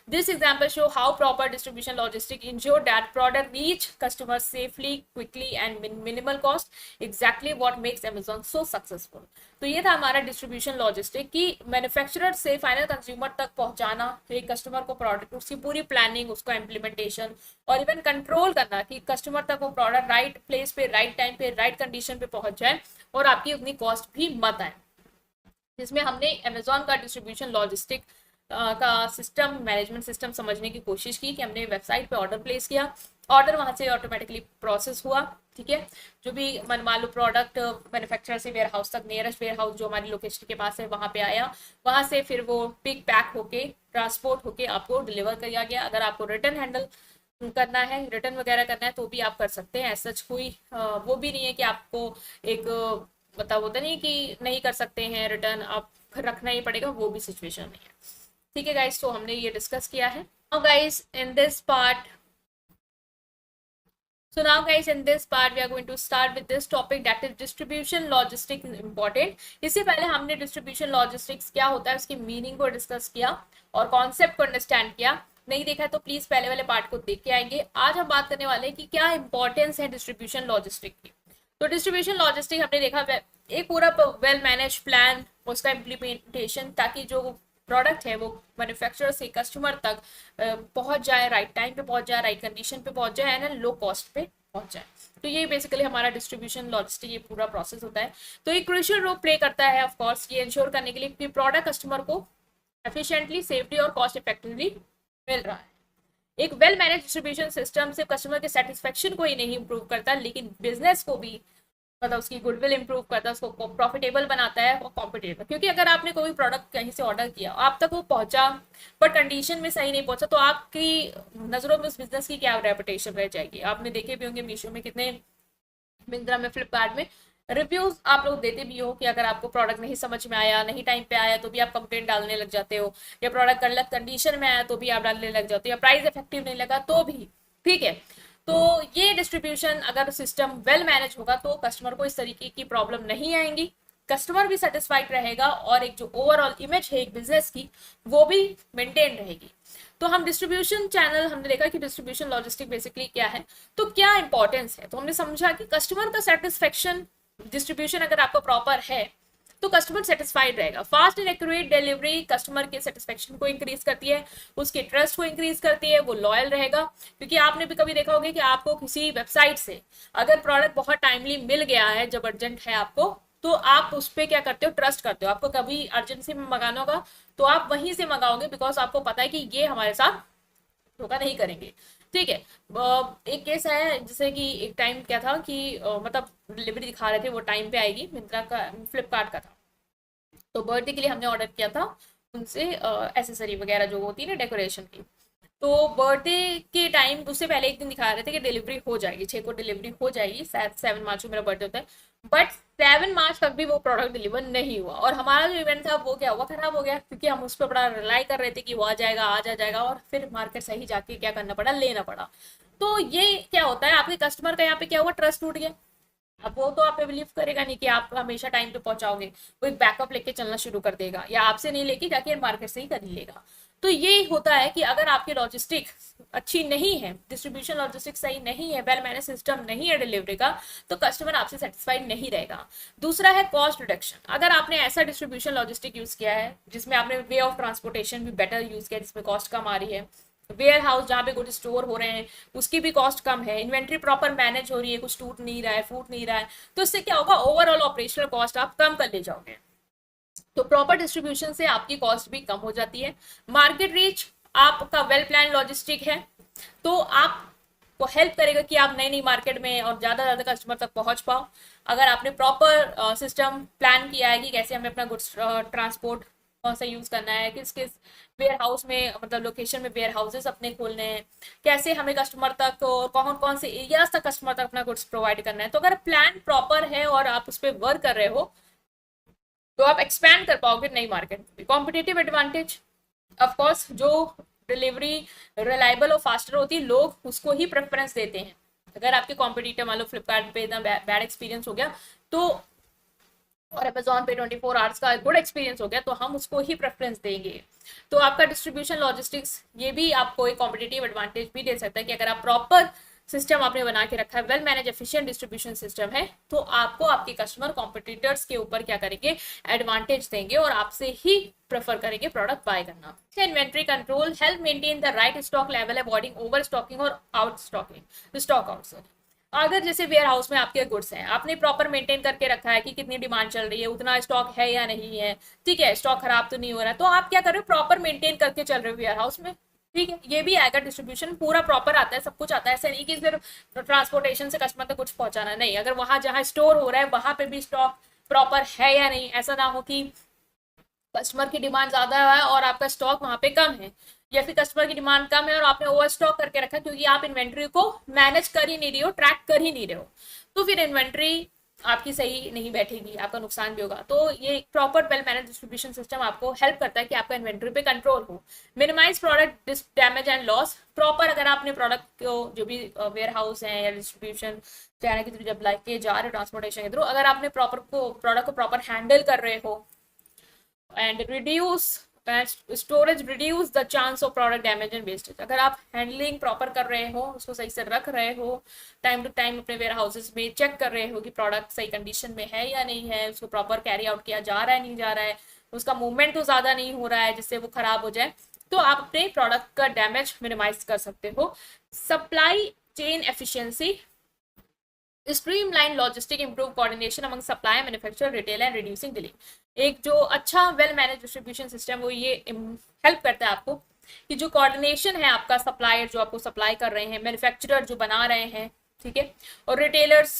This example show how proper distribution logistic ensure that product reach customer safely, quickly and minimal cost, exactly what makes Amazon so successful. तो ये था हमारा डिस्ट्रीब्यूशन लॉजिस्टिक की मैन्युफैक्चरर से फाइनल कंज्यूमर तक पहुंचाना, एक कस्टमर को प्रोडक्ट, उसकी पूरी प्लानिंग, उसका इम्प्लीमेंटेशन और इवन कंट्रोल करना कि कस्टमर तक वो प्रोडक्ट राइट प्लेस पे, राइट टाइम पे, राइट कंडीशन पे पहुंच जाए और आपकी उतनी कॉस्ट भी मत आए। जिसमें हमने अमेजोन का डिस्ट्रीब्यूशन लॉजिस्टिक का सिस्टम, मैनेजमेंट सिस्टम समझने की कोशिश की कि हमने वेबसाइट पे ऑर्डर प्लेस किया, ऑर्डर वहां से ऑटोमेटिकली प्रोसेस हुआ, ठीक है। जो भी मान लो प्रोडक्ट मैन्युफैक्चरर से वेयर हाउस तक, नियरेस्ट वेयर हाउस जो हमारी लोकेशन के पास है वहां पे आया, वहां से फिर वो पिक पैक होके ट्रांसपोर्ट होके आपको डिलीवर किया गया। अगर आपको रिटर्न हैंडल करना है, रिटर्न वगैरह करना है तो भी आप कर सकते हैं। ऐसा कोई वो भी नहीं है कि आपको एक मतलब होता नहीं कि नहीं कर सकते हैं रिटर्न, आप रखना ही पड़ेगा, वो भी सिचुएशन नहीं है, ठीक है गाइस। तो हमने ये डिस्कस किया है। Now guys in this part we are going to start with this topic, that is distribution logistics important। इससे पहले हमने distribution logistics क्या होता है उसकी मीनिंग को डिस्कस किया और कॉन्सेप्ट को अंडरस्टैंड किया। नहीं देखा तो प्लीज पहले वाले पार्ट को देख के आएंगे। आज हम बात करने वाले हैं कि क्या इंपॉर्टेंस है डिस्ट्रीब्यूशन लॉजिस्टिक की। तो डिस्ट्रीब्यूशन लॉजिस्टिक हमने देखा एक पूरा वेल मैनेज प्लान, उसका इम्प्लीमेंटेशन, ताकि जो प्रोडक्ट है वो मैन्युफैक्चरर से कस्टमर तक पहुंच जाए, राइट टाइम पे पहुंच जाए, राइट कंडीशन पे पहुंच जाए एंड लो कॉस्ट पे पहुंच जाए। तो ये बेसिकली हमारा डिस्ट्रीब्यूशन लॉजिस्टिक ये पूरा प्रोसेस होता है। तो एक क्रूशियल रोल प्ले करता है ऑफ कोर्स ये इंश्योर करने के लिए कि प्रोडक्ट कस्टमर को एफिशिएंटली, सेफली और कॉस्ट इफेक्टिवली मिल रहा है। एक वेल मैनेज डिस्ट्रीब्यूशन सिस्टम सिर्फ कस्टमर के सेटिस्फेक्शन को ही नहीं इंप्रूव करता, लेकिन बिजनेस को भी, मतलब उसकी गुडविल इंप्रूव करता है, उसको प्रॉफिटेबल बनाता है और कॉम्पिटेटिव। क्योंकि अगर आपने कोई प्रोडक्ट कहीं से ऑर्डर किया, आप तक वो पहुंचा पर कंडीशन में सही नहीं पहुंचा, तो आपकी नजरों में उस बिजनेस की क्या रेपुटेशन रह जाएगी। आपने देखे भी होंगे मीशो में कितने, मिंत्रा में, फ्लिपकार्ट में रिव्यूज आप लोग देते भी हो कि अगर आपको प्रोडक्ट नहीं समझ में आया, नहीं टाइम पे आया, तो भी आप कंप्लेंट डालने लग जाते हो, या प्रोडक्ट गलत कंडीशन में आया तो भी आप डालने लग जाते हो, या प्राइस इफेक्टिव नहीं लगा तो भी, ठीक है। तो ये डिस्ट्रीब्यूशन अगर सिस्टम वेल मैनेज होगा तो कस्टमर को इस तरीके की प्रॉब्लम नहीं आएंगी, कस्टमर भी सेटिस्फाइड रहेगा और एक जो ओवरऑल इमेज है एक बिजनेस की वो भी मेंटेन रहेगी। तो हम डिस्ट्रीब्यूशन चैनल, हमने देखा कि डिस्ट्रीब्यूशन लॉजिस्टिक बेसिकली क्या है, तो क्या इंपॉर्टेंस है। तो हमने समझा कि कस्टमर का सेटिस्फेक्शन, डिस्ट्रीब्यूशन अगर आपका प्रॉपर है तो कस्टमर सेटिस्फाइड रहेगा। Fast and accurate delivery customer के सेटिस्फेक्शन को इंक्रीज करती है, उसके ट्रस्ट को इंक्रीज करती है, वो लॉयल रहेगा। क्योंकि आपने भी कभी देखा होगा कि आपको किसी वेबसाइट से अगर प्रोडक्ट बहुत टाइमली मिल गया है, जब अर्जेंट है आपको, तो आप उस पर क्या करते हो, ट्रस्ट करते हो। आपको कभी अर्जेंसी में मंगाना होगा तो आप वहीं से मंगाओगे, बिकॉज आपको पता है कि ये हमारे साथ धोखा नहीं करेंगे, ठीक है। एक केस है जैसे कि एक टाइम क्या था कि मतलब डिलीवरी दिखा रहे थे वो टाइम पे आएगी, मिंत्रा का, फ्लिपकार्ट का था। तो बर्थडे के लिए हमने ऑर्डर किया था उनसे एसेसरी वगैरह जो होती है ना डेकोरेशन की। तो बर्थडे के टाइम उससे पहले एक दिन दिखा रहे थे कि डिलीवरी हो जाएगी, 6 को डिलीवरी हो जाएगी, शायद 7 मार्च को मेरा बर्थडे होता है, बट 7 मार्च तक भी वो प्रोडक्ट डिलीवर नहीं हुआ। और हमारा जो इवेंट था वो क्या हुआ, खराब हो गया, क्योंकि हम उस पर बड़ा रिलाई कर रहे थे कि वो आ जाएगा, आ जाएगा, और फिर मार्केट सही जाके क्या करना पड़ा, लेना पड़ा। तो ये क्या होता है, आपके कस्टमर का यहाँ पे क्या हुआ, ट्रस्ट टूट गया। अब वो तो आप पे बिलीव करेगा नहीं कि आप हमेशा टाइम पे पहुंचाओगे, वो एक बैकअप लेके चलना शुरू कर देगा, या आपसे नहीं लेके जाके मार्केट से ही कर लेगा। तो ये होता है कि अगर आपकी लॉजिस्टिक अच्छी नहीं है, डिस्ट्रीब्यूशन लॉजिस्टिक सही नहीं है, वेल मैनेज सिस्टम नहीं है डिलीवरी का, तो कस्टमर आपसे सेटिस्फाइड नहीं रहेगा। दूसरा है कॉस्ट रिडक्शन। अगर आपने ऐसा डिस्ट्रीब्यूशन लॉजिस्टिक यूज किया है जिसमें आपने वे ऑफ ट्रांसपोर्टेशन भी बेटर यूज किया, जिसमें कॉस्ट कम आ रही है, वेयर हाउस जहाँ पे गुड स्टोर हो रहे हैं उसकी भी कॉस्ट कम है, इन्वेंट्री प्रॉपर मैनेज हो रही है, कुछ टूट नहीं रहा है, फूट नहीं रहा है, तो इससे क्या होगा, ओवरऑल ऑपरेशनल कॉस्ट आप कम कर ले जाओगे। तो प्रॉपर डिस्ट्रीब्यूशन से आपकी कॉस्ट भी कम हो जाती है। मार्केट रीच आपका वेल प्लान लॉजिस्टिक है, तो आपको हेल्प करेगा कि आप नई नई मार्केट में और ज़्यादा ज़्यादा कस्टमर तक पहुंच पाओ। अगर आपने प्रॉपर सिस्टम प्लान किया है कि कैसे हमें अपना गुड्स ट्रांसपोर्ट कौन सा यूज़ करना है, किस किस वेयर हाउस में, मतलब लोकेशन में वेयर हाउसेस अपने खोलने हैं, कैसे हमें कस्टमर तक और कौन कौन से एरियाज तक कस्टमर तक अपना गुड्स प्रोवाइड करना है, तो अगर प्लान प्रॉपर है और आप उस पर वर्क कर रहे हो तो आप एक्सपैंड कर पाओगे नई मार्केट में। कॉम्पिटेटिव एडवांटेज, ऑफ कोर्स जो डिलीवरी रिलायबल और फास्टर होती है, लोग उसको ही प्रेफरेंस देते हैं। अगर आपके कॉम्पिटिटर मान लो फ्लिपकार्ट पे इतना बैड एक्सपीरियंस हो गया तो, और अमेजोन पे 24 आवर्स का गुड एक्सपीरियंस हो गया, तो हम उसको ही प्रेफरेंस देंगे। तो आपका डिस्ट्रीब्यूशन लॉजिस्टिक्स ये भी आपको एक कॉम्पिटेटिव एडवांटेज भी दे सकता है कि अगर आप प्रॉपर सिस्टम आपने बना के रखा है, well manage efficient distribution system है, तो आपको आपके कस्टमर कॉम्पिटिटर्स के ऊपर क्या करेंगे, एडवांटेज देंगे और आपसे ही प्रेफर करेंगे प्रोडक्ट बाय करना। Inventory control help maintain the right stock level, avoiding overstocking और आउट स्टॉकिंग, स्टॉक आउट। अगर जैसे वेयर हाउस में आपके गुड्स हैं, आपने प्रॉपर मेंटेन करके रखा है कि कितनी डिमांड चल रही है, उतना स्टॉक है या नहीं है, ठीक है, स्टॉक खराब तो नहीं हो रहा है, तो आप क्या कर रहे हो, प्रॉपर मेंटेन करके चल रहे हो वेयर हाउस में, ठीक है, ये भी आएगा। डिस्ट्रीब्यूशन पूरा प्रॉपर आता है, सब कुछ आता है, ऐसा नहीं कि सिर्फ ट्रांसपोर्टेशन से कस्टमर तक कुछ पहुंचाना, नहीं, अगर वहां जहां स्टोर हो रहा है वहां पे भी स्टॉक प्रॉपर है या नहीं, ऐसा ना हो कि कस्टमर की डिमांड ज्यादा है और आपका स्टॉक वहां पे कम है, या फिर कस्टमर की डिमांड कम है और आपने ओवर स्टॉक करके रखा क्योंकि आप इन्वेंट्री को मैनेज कर ही नहीं रही हो, ट्रैक कर ही नहीं रहे हो, तो फिर इन्वेंट्री आपकी सही नहीं बैठेगी, आपका नुकसान भी होगा। तो ये proper well manage distribution system आपको हेल्प करता है कि आपका इन्वेंट्री पे कंट्रोल हो। Minimise product damage and loss, proper अगर आपने प्रोडक्ट को जो भी वेयर हाउस है या डिस्ट्रीब्यूशन चैनल के थ्रू जब लेके जा रहे हो ट्रांसपोर्टेशन के थ्रू, अगर आपने प्रॉपर को प्रोडक्ट को प्रॉपर हैंडल कर रहे हो and reduce storage, reduce the chance of product damage and wastage, अगर आप हैंडलिंग प्रॉपर कर रहे हो, उसको सही से रख रहे हो, टाइम टू टाइम अपने वेयर हाउसेज में चेक कर रहे हो कि प्रोडक्ट सही कंडीशन में है या नहीं है, उसको प्रॉपर कैरी आउट किया जा रहा है नहीं जा रहा है, उसका मूवमेंट तो ज़्यादा नहीं हो रहा है जिससे वो खराब हो जाए, तो आप अपने प्रोडक्ट का डैमेज मिनिमाइज कर सकते हो। Supply chain efficiency, streamline logistic, improve coordination among supplier, manufacturer, retail and reducing delay. एक जो अच्छा वेल मैनेज डिस्ट्रीब्यूशन सिस्टम वो ये हेल्प करता है आपको कि जो कोऑर्डिनेशन है आपका, सप्लायर जो आपको सप्लाई कर रहे हैं, मैन्युफैक्चरर जो बना रहे हैं, ठीक है, और रिटेलर्स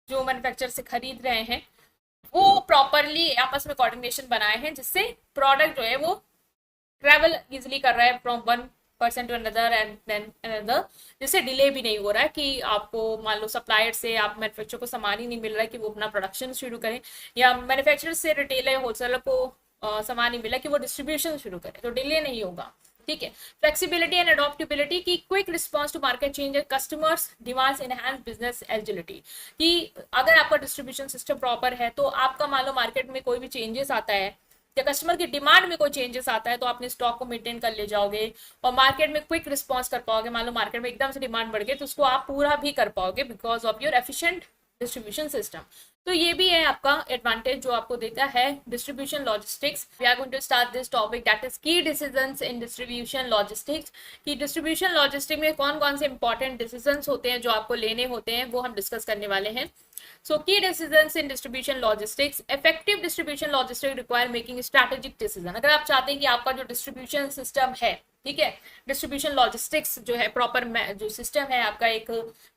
जो मैन्युफैक्चर से खरीद रहे हैं, वो प्रॉपरली आपस में कोऑर्डिनेशन बनाए हैं जिससे प्रोडक्ट जो है वो ट्रैवल इजिली कर रहा है from one person to another and then another, जिससे डिले भी नहीं हो रहा है कि आपको मान लो सप्लायर से आप मैन्युफैक्चर को सामान ही नहीं मिल रहा है कि वो अपना प्रोडक्शन शुरू करें, या मैन्युफैक्चरर से रिटेलर होलसेलर को सामान नहीं मिला कि वो डिस्ट्रीब्यूशन शुरू करें, तो डिले नहीं होगा, ठीक है। फ्लेक्सिबिलिटी एंड अडोप्टेबिलिटी की quick response to market change, customers demands, enhance business agility, कि अगर आपका डिस्ट्रीब्यूशन सिस्टम प्रॉपर है तो आपका मान लो मार्केट में कोई भी चेंजेस आता है या कस्टमर की डिमांड में कोई चेंजेस आता है तो अपने स्टॉक को मेंटेन कर ले जाओगे और मार्केट में क्विक रिस्पॉन्स कर पाओगे। मान लो मार्केट में एकदम से डिमांड बढ़ गई तो उसको आप पूरा भी कर पाओगे because of your efficient distribution system. तो ये भी है आपका एडवांटेज जो आपको देता है distribution logistics. We are going to start this topic that is key decisions in distribution logistics, कि डिस्ट्रीब्यूशन लॉजिस्टिक में कौन कौन से इंपॉर्टेंट डिसीजंस होते हैं जो आपको लेने होते हैं, वो हम डिस्कस करने वाले हैं। So key decisions in distribution logistics, effective distribution logistics require making strategic decision। अगर आप चाहते हैं कि आपका जो डिस्ट्रीब्यूशन सिस्टम है, ठीक है, डिस्ट्रीब्यूशन लॉजिस्टिक्स जो है प्रॉपर जो सिस्टम है आपका, एक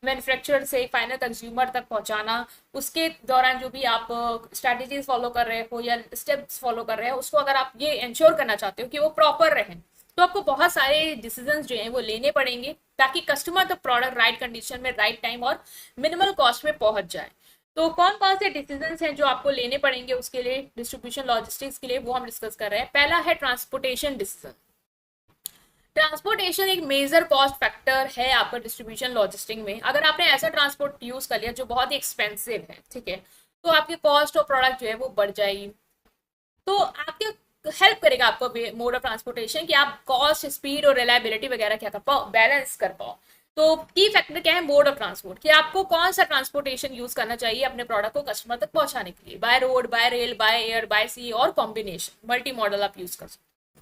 मैन्युफैक्चरर से फाइनल कंज्यूमर तक पहुंचाना, उसके दौरान जो भी आप स्ट्रैटेजीज फॉलो कर रहे हो या स्टेप्स फॉलो कर रहे हो, उसको अगर आप ये इंश्योर करना चाहते हो कि वो प्रॉपर रहे, तो आपको बहुत सारे डिसीजंस जो हैं वो लेने पड़ेंगे ताकि कस्टमर तक प्रोडक्ट राइट कंडीशन में, राइट टाइम और मिनिमल कॉस्ट में पहुंच जाए। तो कौन कौन से डिसीजंस हैं जो आपको लेने पड़ेंगे उसके लिए, डिस्ट्रीब्यूशन लॉजिस्टिक्स के लिए, वो हम डिस्कस कर रहे हैं। पहला है ट्रांसपोर्टेशन डिसीजन। ट्रांसपोर्टेशन एक मेजर कॉस्ट फैक्टर है आपका डिस्ट्रीब्यूशन लॉजिस्टिक में। अगर आपने ऐसा ट्रांसपोर्ट यूज कर लिया जो बहुत ही एक्सपेंसिव है, ठीक है, तो आपकी कॉस्ट ऑफ प्रोडक्ट जो है वो बढ़ जाएगी। तो आपके हेल्प करेगा आपको मोड ऑफ ट्रांसपोर्टेशन कि आप कॉस्ट, स्पीड और रिलायबिलिटी वगैरह क्या कर पाओ, बैलेंस कर पाओ। तो की फैक्टर क्या है, मोड ऑफ ट्रांसपोर्ट, कि आपको कौन सा ट्रांसपोर्टेशन यूज करना चाहिए अपने प्रोडक्ट को कस्टमर तक पहुंचाने के लिए, by road, by rail, by air, by sea, और कॉम्बिनेशन मल्टी मॉडल आप यूज कर सकते हो।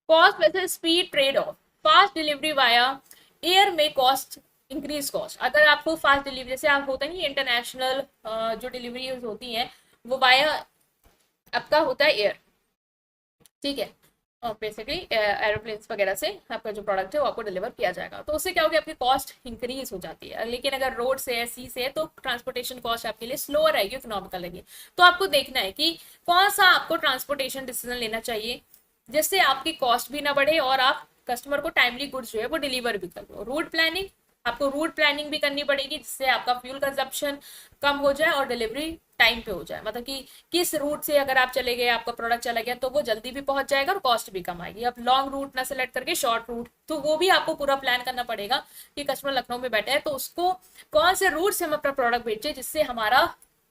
Cost versus speed trade off, fast delivery via air में कॉस्ट इंक्रीज कॉस्ट। अगर आपको फास्ट डिलीवरी, जैसे आप होता नहीं इंटरनेशनल जो डिलीवरी होती है वो वाया आपका होता है एयर, ठीक है। और बेसिकली एरोप्लेन्स वगैरह से आपका जो प्रोडक्ट है वो आपको डिलीवर किया जाएगा। तो उससे क्या होगा, आपकी कॉस्ट इंक्रीज हो जाती है। लेकिन अगर रोड से है, सी से है, तो ट्रांसपोर्टेशन कॉस्ट आपके लिए स्लोअर रहेगी, इकोनॉमिकल रहेगी। तो आपको देखना है कि कौन सा आपको ट्रांसपोर्टेशन डिसीजन लेना चाहिए जिससे आपकी कॉस्ट भी ना बढ़े और आप कस्टमर को टाइमली गुड्स जो है वो डिलीवर भी कर दो। रूट प्लानिंग, आपको रूट प्लानिंग भी करनी पड़ेगी जिससे आपका फ्यूल कंजप्शन कम हो जाए और डिलीवरी टाइम पे हो जाए। मतलब कि किस रूट से अगर आप चले गए, आपका प्रोडक्ट चला गया, तो वो जल्दी भी पहुंच जाएगा और कॉस्ट भी कम आएगी। अब लॉन्ग रूट ना सेलेक्ट करके शॉर्ट रूट, तो वो भी आपको पूरा प्लान करना पड़ेगा कि कस्टमर लखनऊ में बैठे है तो उसको कौन से रूट से हम अपना प्रोडक्ट बेचे जिससे हमारा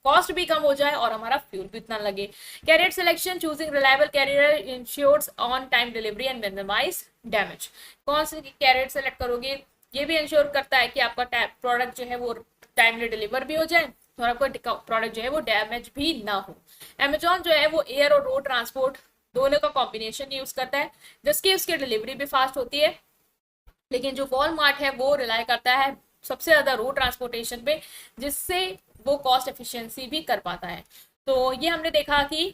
कॉस्ट भी कम हो जाए और हमारा फ्यूल भी इतना लगे। Carrier selection, choosing reliable carrier ensures on time delivery and minimise damage. कौन से कैरियर सेलेक्ट करोगे ये भी इंश्योर करता है कि आपका प्रोडक्ट जो है वो टाइमली डिलीवर भी हो जाए और आपका प्रोडक्ट जो है वो डैमेज भी ना हो। अमेजोन जो है वो एयर और रोड ट्रांसपोर्ट दोनों का कॉम्बिनेशन यूज करता है जिसकी उसकी डिलीवरी भी फास्ट होती है। लेकिन जो वॉलमार्ट है वो रिलाई करता है सबसे ज्यादा रोड ट्रांसपोर्टेशन पे, जिससे वो कॉस्ट एफिशिएंसी भी कर पाता है। तो ये हमने देखा कि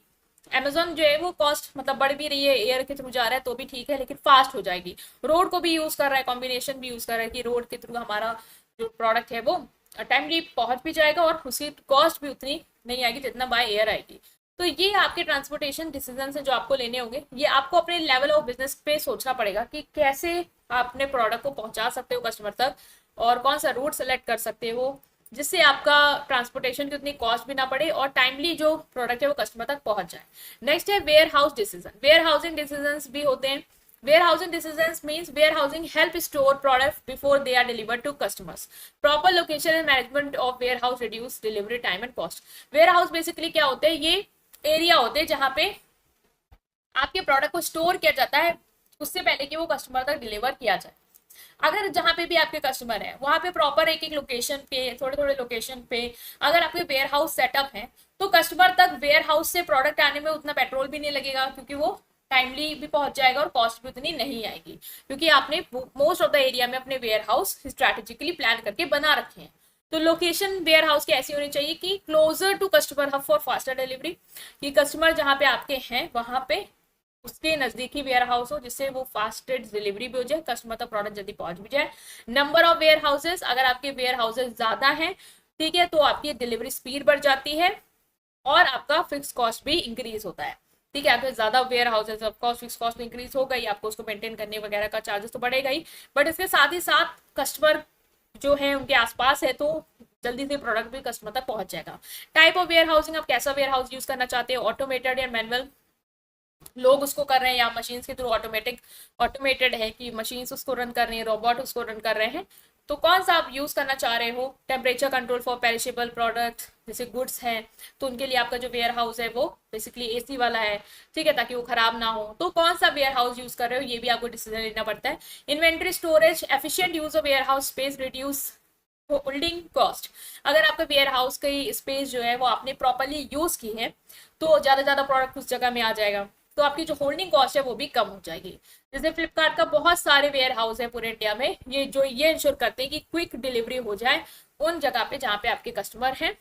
अमेजोन जो है वो कॉस्ट मतलब बढ़ भी रही है, एयर के थ्रू जा रहा है तो भी ठीक है लेकिन फास्ट हो जाएगी। रोड को भी यूज कर रहा है, कॉम्बिनेशन भी यूज कर रहा है कि रोड के थ्रू हमारा जो प्रोडक्ट है वो टाइमली पहुंच भी जाएगा और उसकी कॉस्ट भी उतनी नहीं आएगी जितना बाय एयर आएगी। तो ये आपके ट्रांसपोर्टेशन डिसीजन है जो आपको लेने होंगे। ये आपको अपने लेवल ऑफ बिजनेस पे सोचना पड़ेगा कि कैसे आप अपने प्रोडक्ट को पहुंचा सकते हो कस्टमर तक और कौन सा रूट सेलेक्ट कर सकते हो जिससे आपका ट्रांसपोर्टेशन की उतनी कॉस्ट भी ना पड़े और टाइमली जो प्रोडक्ट है वो कस्टमर तक पहुंच जाए। नेक्स्ट है warehouse decision. Warehousing decision भी होते हैं। Warehousing decisions means warehousing help store products before they are delivered to customers. Proper location and management of warehouse reduce delivery time and cost. Warehouse basically क्या होते हैं, ये एरिया होते हैं जहाँ पे आपके प्रोडक्ट को स्टोर किया जाता है उससे पहले कि वो कस्टमर तक डिलीवर किया जाए। अगर जहां पे भी आपके कस्टमर है वहां पे प्रॉपर एक एक लोकेशन पे, थोड़े थोड़े लोकेशन पे अगर आपके वेयर हाउस सेटअप है तो कस्टमर तक वेयर हाउस से प्रोडक्ट आने में उतना पेट्रोल भी नहीं लगेगा क्योंकि वो टाइमली भी पहुंच जाएगा और कॉस्ट भी उतनी नहीं आएगी क्योंकि आपने मोस्ट ऑफ द एरिया में अपने वेयर हाउस स्ट्रैटेजिकली प्लान करके बना रखे हैं। तो लोकेशन वेयर हाउस की ऐसी होनी चाहिए कि closer to customer hub for faster delivery, कि कस्टमर जहां पे आपके हैं वहां पे उसके नजदीकी वेयर हाउस हो जिससे वो फास्टेड डिलीवरी भी हो जाए, कस्टमर तक प्रोडक्ट जल्दी पहुंच भी जाए। नंबर ऑफ वेयर हाउसेस, अगर आपके वेयर हाउसेस ज्यादा हैं ठीक है तो आपकी डिलीवरी स्पीड बढ़ जाती है और आपका फिक्स कॉस्ट भी इंक्रीज होता है। ठीक है, आपके ज्यादा warehouses of course fix cost तो इंक्रीज हो गई, आपको उसको मेंटेन करने वगैरह का चार्जेस तो बढ़ेगा ही, बट इसके साथ ही साथ कस्टमर जो है उनके आसपास है तो जल्दी से प्रोडक्ट भी कस्टमर तक पहुंच जाएगा। टाइप ऑफ वेयर हाउसिंग, आप कैसा वेयर हाउस यूज करना चाहते हो, ऑटोमेटेड या मैनुअल, लोग उसको कर रहे हैं या मशीन के थ्रू ऑटोमेटेड है कि मशीन उसको रन कर रही है, रोबोट उसको रन कर रहे हैं, तो कौन सा आप यूज करना चाह रहे हो। Temperature control for perishable product जैसे गुड्स हैं तो उनके लिए आपका जो वेयर हाउस है वो बेसिकली एसी वाला है, ठीक है, ताकि वो खराब ना हो। तो कौन सा वेयर हाउस यूज कर रहे हो ये भी आपको डिसीजन लेना पड़ता है। Inventory storage, efficient use of warehouse space, reduce holding cost. अगर आपका वेयर हाउस की स्पेस जो है वो आपने प्रॉपरली यूज की है तो ज्यादा प्रोडक्ट उस जगह में आ जाएगा तो आपकी जो होल्डिंग कॉस्ट है वो भी कम हो जाएगी। जैसे फ्लिपकार्ट का बहुत सारे वेयर हाउस है पूरे इंडिया में, ये इंश्योर करते हैं कि क्विक डिलीवरी हो जाए उन जगह पे जहाँ पे आपके कस्टमर हैं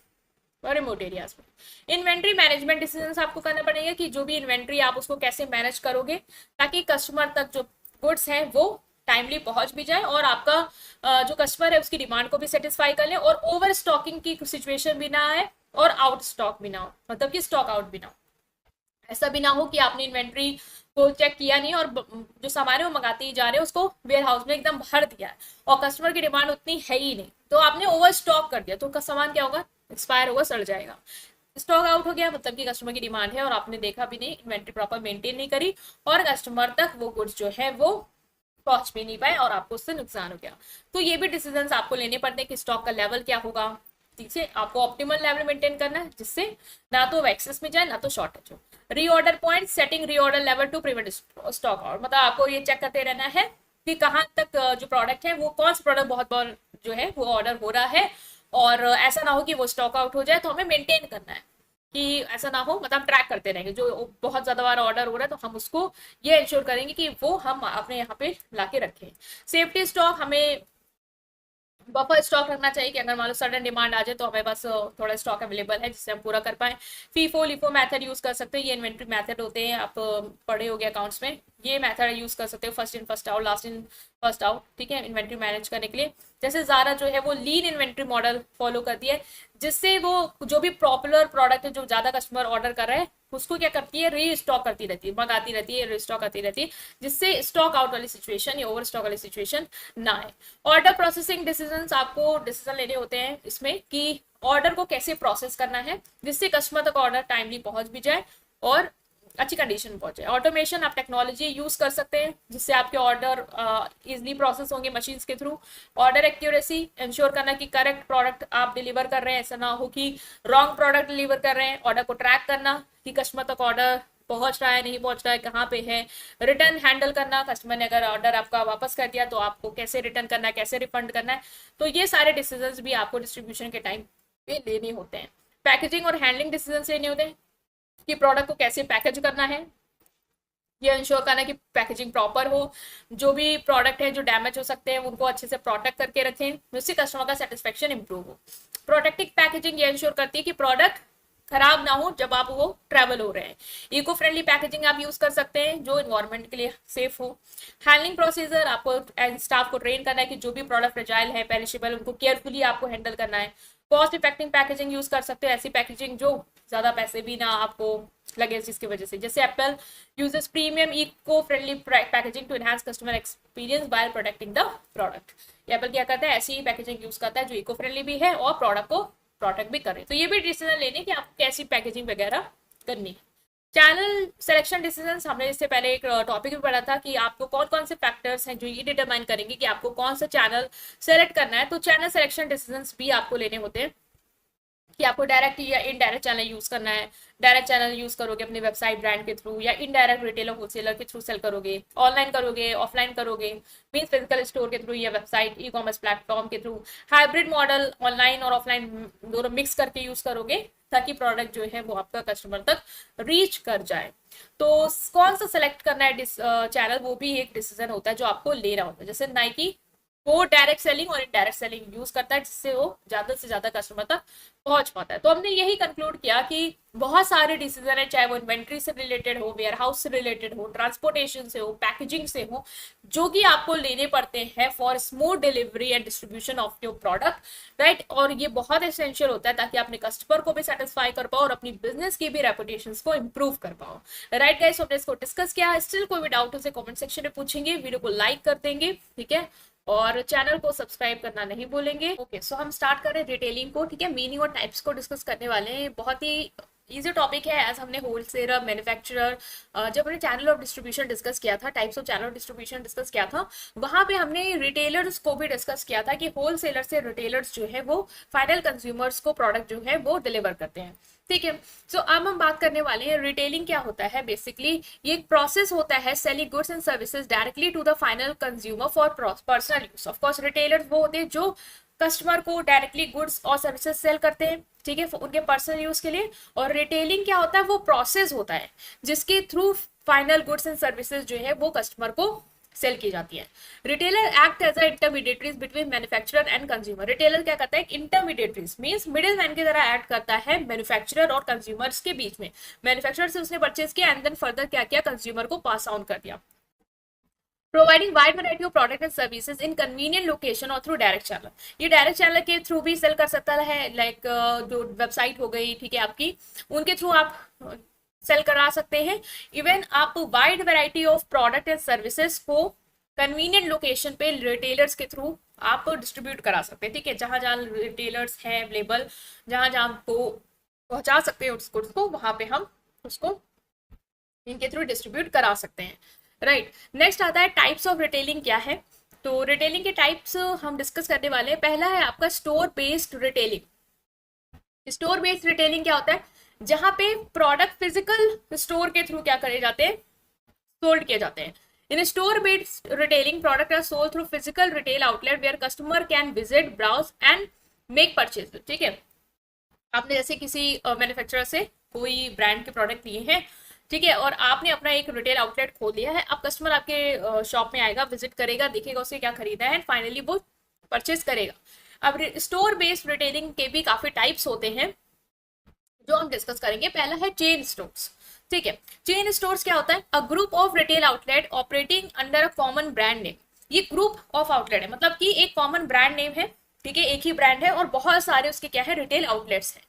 और रिमोट एरियाज में। इन्वेंट्री मैनेजमेंट डिसीजंस आपको करना पड़ेगा कि जो भी इन्वेंट्री आप उसको कैसे मैनेज करोगे ताकि कस्टमर तक जो गुड्स हैं वो टाइमली पहुंच भी जाए और आपका जो कस्टमर है उसकी डिमांड को भी सेटिस्फाई कर ले और ओवर स्टॉकिंग की सिचुएशन भी ना आए और आउट स्टॉक भी ना हो, मतलब कि स्टॉक आउट भी ना हो। ऐसा भी ना हो कि आपने इन्वेंट्री को चेक किया नहीं और जो सामान है वो मंगाते ही जा रहे हैं, उसको वेयर हाउस में एकदम भर दिया है और कस्टमर की डिमांड उतनी है ही नहीं तो आपने ओवर स्टॉक कर दिया तो सामान क्या होगा, एक्सपायर होगा, सड़ जाएगा। स्टॉक आउट हो गया मतलब कि कस्टमर की डिमांड है और आपने देखा भी नहीं, इन्वेंट्री प्रॉपर मेंटेन नहीं करी और कस्टमर तक वो गुड्स जो है वो पहुंच भी नहीं पाए और आपको उससे नुकसान हो गया। तो ये भी डिसीजन आपको लेने पड़ते हैं कि स्टॉक का लेवल क्या होगा, ठीक है, आपको ऑप्टिमल लेवल मेंटेन करना है जिससे ना तो एक्सेस में जाए ना तो शॉर्टेज हो। Reorder point, setting reorder level to prevent stock out, मतलब आपको ये चेक करते रहना है कि कहाँ तक जो प्रोडक्ट है वो कौन सा प्रोडक्ट बहुत बहुत जो है वो ऑर्डर हो रहा है और ऐसा ना हो कि वो स्टॉक आउट हो जाए। तो हमें मेंटेन करना है कि ऐसा ना हो, मतलब ट्रैक करते रहेंगे जो बहुत ज्यादा बार ऑर्डर हो रहा है तो हम उसको ये इंश्योर करेंगे कि वो हम अपने यहाँ पे लाके रखें। सेफ्टी स्टॉक, हमें बफर स्टॉक रखना चाहिए कि अगर मान लो सडन डिमांड आ जाए तो हमारे पास थोड़ा स्टॉक अवेलेबल है जिससे हम पूरा कर पाए। फीफो लिफो मेथड यूज कर सकते हैं, ये इन्वेंट्री मेथड होते हैं, आप पढ़े होगे अकाउंट्स में। ये मेथड यूज कर सकते हो, first in first out, last in first out, ठीक है, इन्वेंट्री मैनेज करने के लिए। जैसे ज़ारा जो है वो लीन इन्वेंट्री मॉडल फॉलो करती है, जिससे वो जो भी पॉपुलर प्रोडक्ट है जो ज़्यादा कस्टमर ऑर्डर कर रहे हैं उसको क्या करती है, री स्टॉक करती रहती है, मंगाती रहती है, री स्टॉक करती रहती है, जिससे स्टॉक आउट वाली सिचुएशन या ओवर स्टॉक वाली सिचुएशन ना आए। ऑर्डर प्रोसेसिंग डिसीजन, आपको डिसीजन लेने होते हैं इसमें कि ऑर्डर को कैसे प्रोसेस करना है जिससे कस्टमर तक ऑर्डर टाइमली पहुंच भी जाए और अच्छी कंडीशन में पहुंचे। ऑटोमेशन, आप टेक्नोलॉजी यूज कर सकते हैं जिससे आपके ऑर्डर इजिली प्रोसेस होंगे मशीन के थ्रू। ऑर्डर एक्यूरेसी, इंश्योर करना कि करेक्ट प्रोडक्ट आप डिलीवर कर रहे हैं, ऐसा ना हो कि रॉन्ग प्रोडक्ट डिलीवर कर रहे हैं। ऑर्डर को ट्रैक करना कि कस्टमर तक ऑर्डर पहुंच रहा है, नहीं पहुंच रहा है, कहाँ पे है। रिटर्न हैंडल करना, कस्टमर ने अगर ऑर्डर आपका वापस कर दिया तो आपको कैसे रिटर्न करना है, कैसे रिफंड करना है। तो ये सारे डिसीजंस भी आपको डिस्ट्रीब्यूशन के टाइम पे लेने होते हैं। पैकेजिंग और हैंडलिंग डिसीजंस लेने होते हैं कि प्रोडक्ट को कैसे पैकेज करना है, ये इंश्योर करना है कि पैकेजिंग प्रॉपर हो, जो भी प्रोडक्ट है जो डैमेज हो सकते हैं उनको अच्छे से प्रोटेक्ट करके रखें जिससे कस्टमर का सेटिस्फेक्शन इंप्रूव हो। प्रोटेक्टिव पैकेजिंग ये इंश्योर करती है कि प्रोडक्ट खराब ना हो जब आप वो ट्रेवल हो रहे हैं। इको फ्रेंडली पैकेजिंग आप यूज कर सकते हैं जो इन्वायरमेंट के लिए सेफ हो। हैंडलिंग प्रोसीजर, आपको स्टाफ को ट्रेन करना है कि जो भी प्रोडक्ट फ्रेजाइल है, पेरिशेबल, उनको केयरफुली आपको हैंडल करना है। कॉस्ट इफेक्टिव पैकेजिंग यूज कर सकते हो, ऐसी पैकेजिंग जो ज्यादा पैसे भी ना आपको लगे जिसकी वजह से। जैसे Apple uses premium eco friendly packaging to enhance customer experience by protecting the product. Apple क्या करता है, ऐसी पैकेजिंग यूज करता है जो इको फ्रेंडली भी है और प्रोडक्ट को प्रोटेक्ट भी करे। तो ये भी डिसीजन लेने कि आपको कैसी पैकेजिंग वगैरह करनी है। चैनल सिलेक्शन डिसीजन, हमने इससे पहले एक टॉपिक भी पढ़ा था कि आपको कौन कौन से फैक्टर्स हैं जो ये डिटरमाइन करेंगे कि आपको कौन सा चैनल सेलेक्ट करना है। तो चैनल सिलेक्शन डिसीजन भी आपको लेने होते हैं कि आपको डायरेक्ट या इनडायरेक्ट चैनल यूज करना है। डायरेक्ट चैनल यूज करोगे अपनी वेबसाइट ब्रांड के थ्रू, या इनडायरेक्ट रिटेलर होलसेलर के थ्रू सेल करोगे, ऑनलाइन करोगे, ऑफलाइन करोगे, मीन्स फिजिकल स्टोर के थ्रू या वेबसाइट ई कॉमर्स प्लेटफॉर्म के थ्रू। हाइब्रिड मॉडल, ऑनलाइन और ऑफलाइन दोनों मिक्स करके यूज करोगे ताकि प्रोडक्ट जो है वो आपका कस्टमर तक रीच कर जाए। तो कौन सा सेलेक्ट करना है चैनल, वो भी एक डिसीजन होता है जो आपको लेना होता है। जैसे नाइकी, वो डायरेक्ट सेलिंग और इनडायरेक्ट सेलिंग यूज करता है जिससे वो ज्यादा से ज्यादा कस्टमर तक पहुंच पाता है। तो हमने यही कंक्लूड किया कि बहुत सारे डिसीजन है, चाहे वो इन्वेंट्री से रिलेटेड हो, वेयर हाउस से रिलेटेड हो, ट्रांसपोर्टेशन से हो, पैकेजिंग से हो, जो कि आपको लेने पड़ते हैं for smooth delivery and distribution of your product, right. और ये बहुत एसेंशियल होता है ताकि अपने कस्टमर को भी सेटिस्फाई कर पाओ और अपनी बिजनेस की भी रेपुटेशन को इंप्रूव कर पाओ, राइट गाइस। हमने इसको डिस्कस किया। स्टिल कोई भी डाउट उसे कमेंट सेक्शन में पूछेंगे, वीडियो को लाइक कर देंगे, ठीक है, और चैनल को सब्सक्राइब करना नहीं भूलेंगे। ओके, सो हम स्टार्ट करें रिटेलिंग को, ठीक है। मीनिंग और टाइप्स को डिस्कस करने वाले हैं। बहुत ही इजी टॉपिक है, एज हमने होलसेलर, मैन्युफैक्चरर, जब हमने चैनल ऑफ डिस्ट्रीब्यूशन डिस्कस किया था, types of channel of distribution discuss किया था, वहां पे हमने रिटेलर्स को भी डिस्कस किया था कि होलसेलर से रिटेलर्स जो है वो फाइनल कंज्यूमर्स को प्रोडक्ट जो है वो डिलीवर करते हैं, ठीक है। सो अब हम बात करने वाले हैं रिटेलिंग क्या होता है। बेसिकली ये एक प्रोसेस होता है selling goods and services directly to the final consumer for personal use. Of course retailers वो होते हैं जो कस्टमर को डायरेक्टली गुड्स और सर्विसेज सेल करते हैं, ठीक है, उनके पर्सनल यूज के लिए। और रिटेलिंग क्या होता है, वो प्रोसेस होता है जिसके through final goods and services जो है वो कस्टमर को सेल की जाती है। Retailer act as a intermediaries between manufacturer and consumer. Retailer क्या करता है, इंटरमीडिएटरीज मींस मिडिल मैन की तरह एक्ट करता है मैन्युफैक्चरर और कंज्यूमर्स के बीच में। मैन्युफैक्चरर से उसने परचेज किया एंड देन फर्दर क्या किया, कंज्यूमर को पास ऑन कर दिया। Providing wide variety of product and services in convenient location और थ्रू डायरेक्ट चैनल। ये डायरेक्ट चैनल के थ्रू भी सेल कर सकता है, लाइक जो वेबसाइट हो गई, ठीक है, आपकी, उनके थ्रू आप सेल करा सकते हैं। इवन आप wide variety of product and services को कन्वीनियंट लोकेशन पे रिटेलर्स के थ्रू आप डिस्ट्रीब्यूट करा सकते हैं, ठीक है। जहां जहां रिटेलर्स हैं अवेलेबल, जहां जहां आपको पहुंचा सकते हैं उस गुड्स को, वहां पे हम उसको इनके थ्रू डिस्ट्रीब्यूट करा सकते हैं, राइट। नेक्स्ट आता है टाइप्स ऑफ रिटेलिंग क्या है। तो रिटेलिंग के टाइप्स हम डिस्कस करने वाले हैं। पहला है आपका store based retailing. Store based retailing क्या होता है, जहां पे प्रोडक्ट फिजिकल स्टोर के थ्रू क्या करे जाते हैं, सोल्ड किए जाते हैं। In store based retailing product are sold through physical retail outlet where customer can visit, browse and make purchase, ठीक है। आपने जैसे किसी मैन्युफैक्चरर से कोई ब्रांड के प्रोडक्ट लिए हैं, ठीक है, और आपने अपना एक रिटेल आउटलेट खोल लिया है। अब कस्टमर आपके शॉप में आएगा, विजिट करेगा, देखेगा उसे क्या खरीदा है, एंड फाइनली वो परचेज करेगा। अब स्टोर बेस्ड रिटेलिंग के भी काफी टाइप्स होते हैं जो हम डिस्कस करेंगे। पहला है चेन स्टोर्स। ठीक है, चेन स्टोर्स क्या होता है? A group of retail outlet operating under a common brand name. ये ग्रुप ऑफ आउटलेट है, मतलब कि एक कॉमन ब्रांड नेम है, ठीक है, एक ही ब्रांड है और बहुत सारे उसके क्या है, रिटेल आउटलेट्स हैं।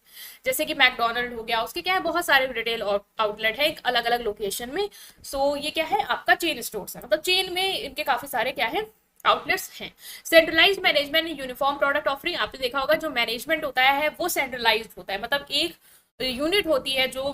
जैसे कि मैकडोनल्ड हो गया, उसके क्या है, बहुत सारे रिटेल आउटलेट है अलग अलग लोकेशन में। सो ये क्या है, आपका चेन स्टोर्स है, मतलब चेन में इनके काफी सारे क्या है, आउटलेट्स हैं। Centralised management uniform product offering, आपने देखा होगा जो मैनेजमेंट होता है वो सेंट्रलाइज्ड होता है, मतलब एक यूनिट होती है जो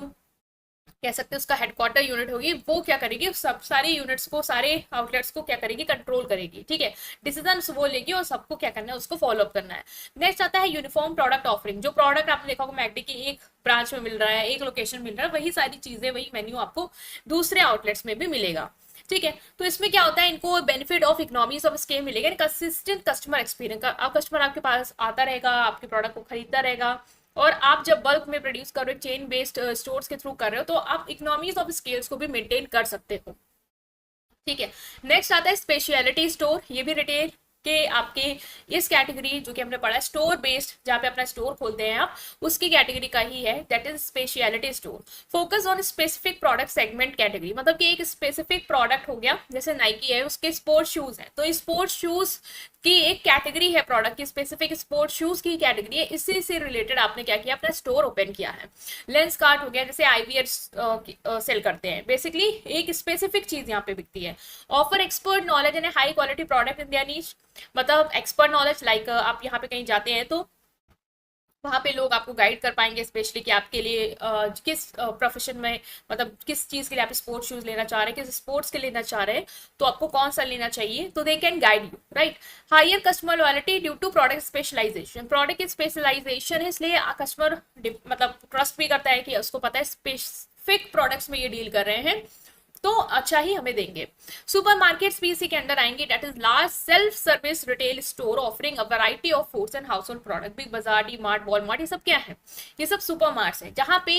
कह सकते हैं उसका हेडक्वार्टर यूनिट होगी, वो क्या करेगी, सब सारे यूनिट्स को, सारे आउटलेट्स को क्या करेगी, कंट्रोल करेगी। ठीक है, डिसीजन वो लेगी और सबको क्या करना है, उसको फॉलो अप करना है। नेक्स्ट आता है यूनिफॉर्म प्रोडक्ट ऑफरिंग। जो प्रोडक्ट आपने देखा होगा मैकडी की एक ब्रांच में मिल रहा है, एक लोकेशन मिल रहा है, वही सारी चीजें, वही मेन्यू आपको दूसरे आउटलेट्स में भी मिलेगा। ठीक है, तो इसमें क्या होता है, इनको benefit of economies of scale मिलेगा, कंसिस्टेंट कस्टमर एक्सपीरियंस का। आप कस्टमर आपके पास आता रहेगा, आपके प्रोडक्ट को खरीदता रहेगा, और आप जब बल्क में प्रोड्यूस कर रहे हो, चेन बेस्ड स्टोर्स के थ्रू कर रहे हो, तो आप इकोनॉमीज ऑफ स्केल्स को भी मेंटेन कर सकते हो। ठीक है, नेक्स्ट आता है स्पेशलिटी स्टोर। ये भी रिटेल के आपके इस कैटेगरी जो कि हमने पढ़ा है स्टोर बेस्ड, जहाँ पे अपना स्टोर खोलते हैं आप, उसकी कैटेगरी का ही है, that is speciality store. Focus on specific product segment category, मतलब कि एक स्पेसिफिक प्रोडक्ट हो गया, जैसे नाइकी है, उसके स्पोर्ट्स शूज है, तो स्पोर्ट्स शूज की एक कैटेगरी है, प्रोडक्ट की स्पेसिफिक स्पोर्ट्स शूज की कैटेगरी है, इसी से रिलेटेड आपने क्या किया, अपना स्टोर ओपन किया है। लेंस कार्ट हो गया, जैसे आईवीआर सेल करते हैं, बेसिकली एक स्पेसिफिक चीज यहाँ पे बिकती है। Offer expert knowledge and high quality product in their niche, मतलब एक्सपर्ट नॉलेज, लाइक आप यहाँ पे कहीं जाते हैं तो वहाँ पे लोग आपको गाइड कर पाएंगे, स्पेशली कि आपके लिए किस प्रोफेशन में, मतलब किस चीज़ के लिए आप स्पोर्ट्स शूज लेना चाह रहे हैं, किस स्पोर्ट्स के लेना चाह रहे हैं, तो आपको कौन सा लेना चाहिए, तो they can guide you, right. Higher customer loyalty due to product specialization, product की स्पेशलाइजेशन है, इसलिए कस्टमर मतलब ट्रस्ट भी करता है कि उसको पता है स्पेसिफिक प्रोडक्ट्स में ये डील कर रहे हैं, तो अच्छा ही हमें देंगे। सुपरमार्केट्स भी इसी के अंदर आएंगे, that is large self service retail store offering a variety of foods and household product. Big Bazaar, D Mart, Walmart, ये सब क्या है, ये सब सुपरमार्ट्स है, जहाँ पे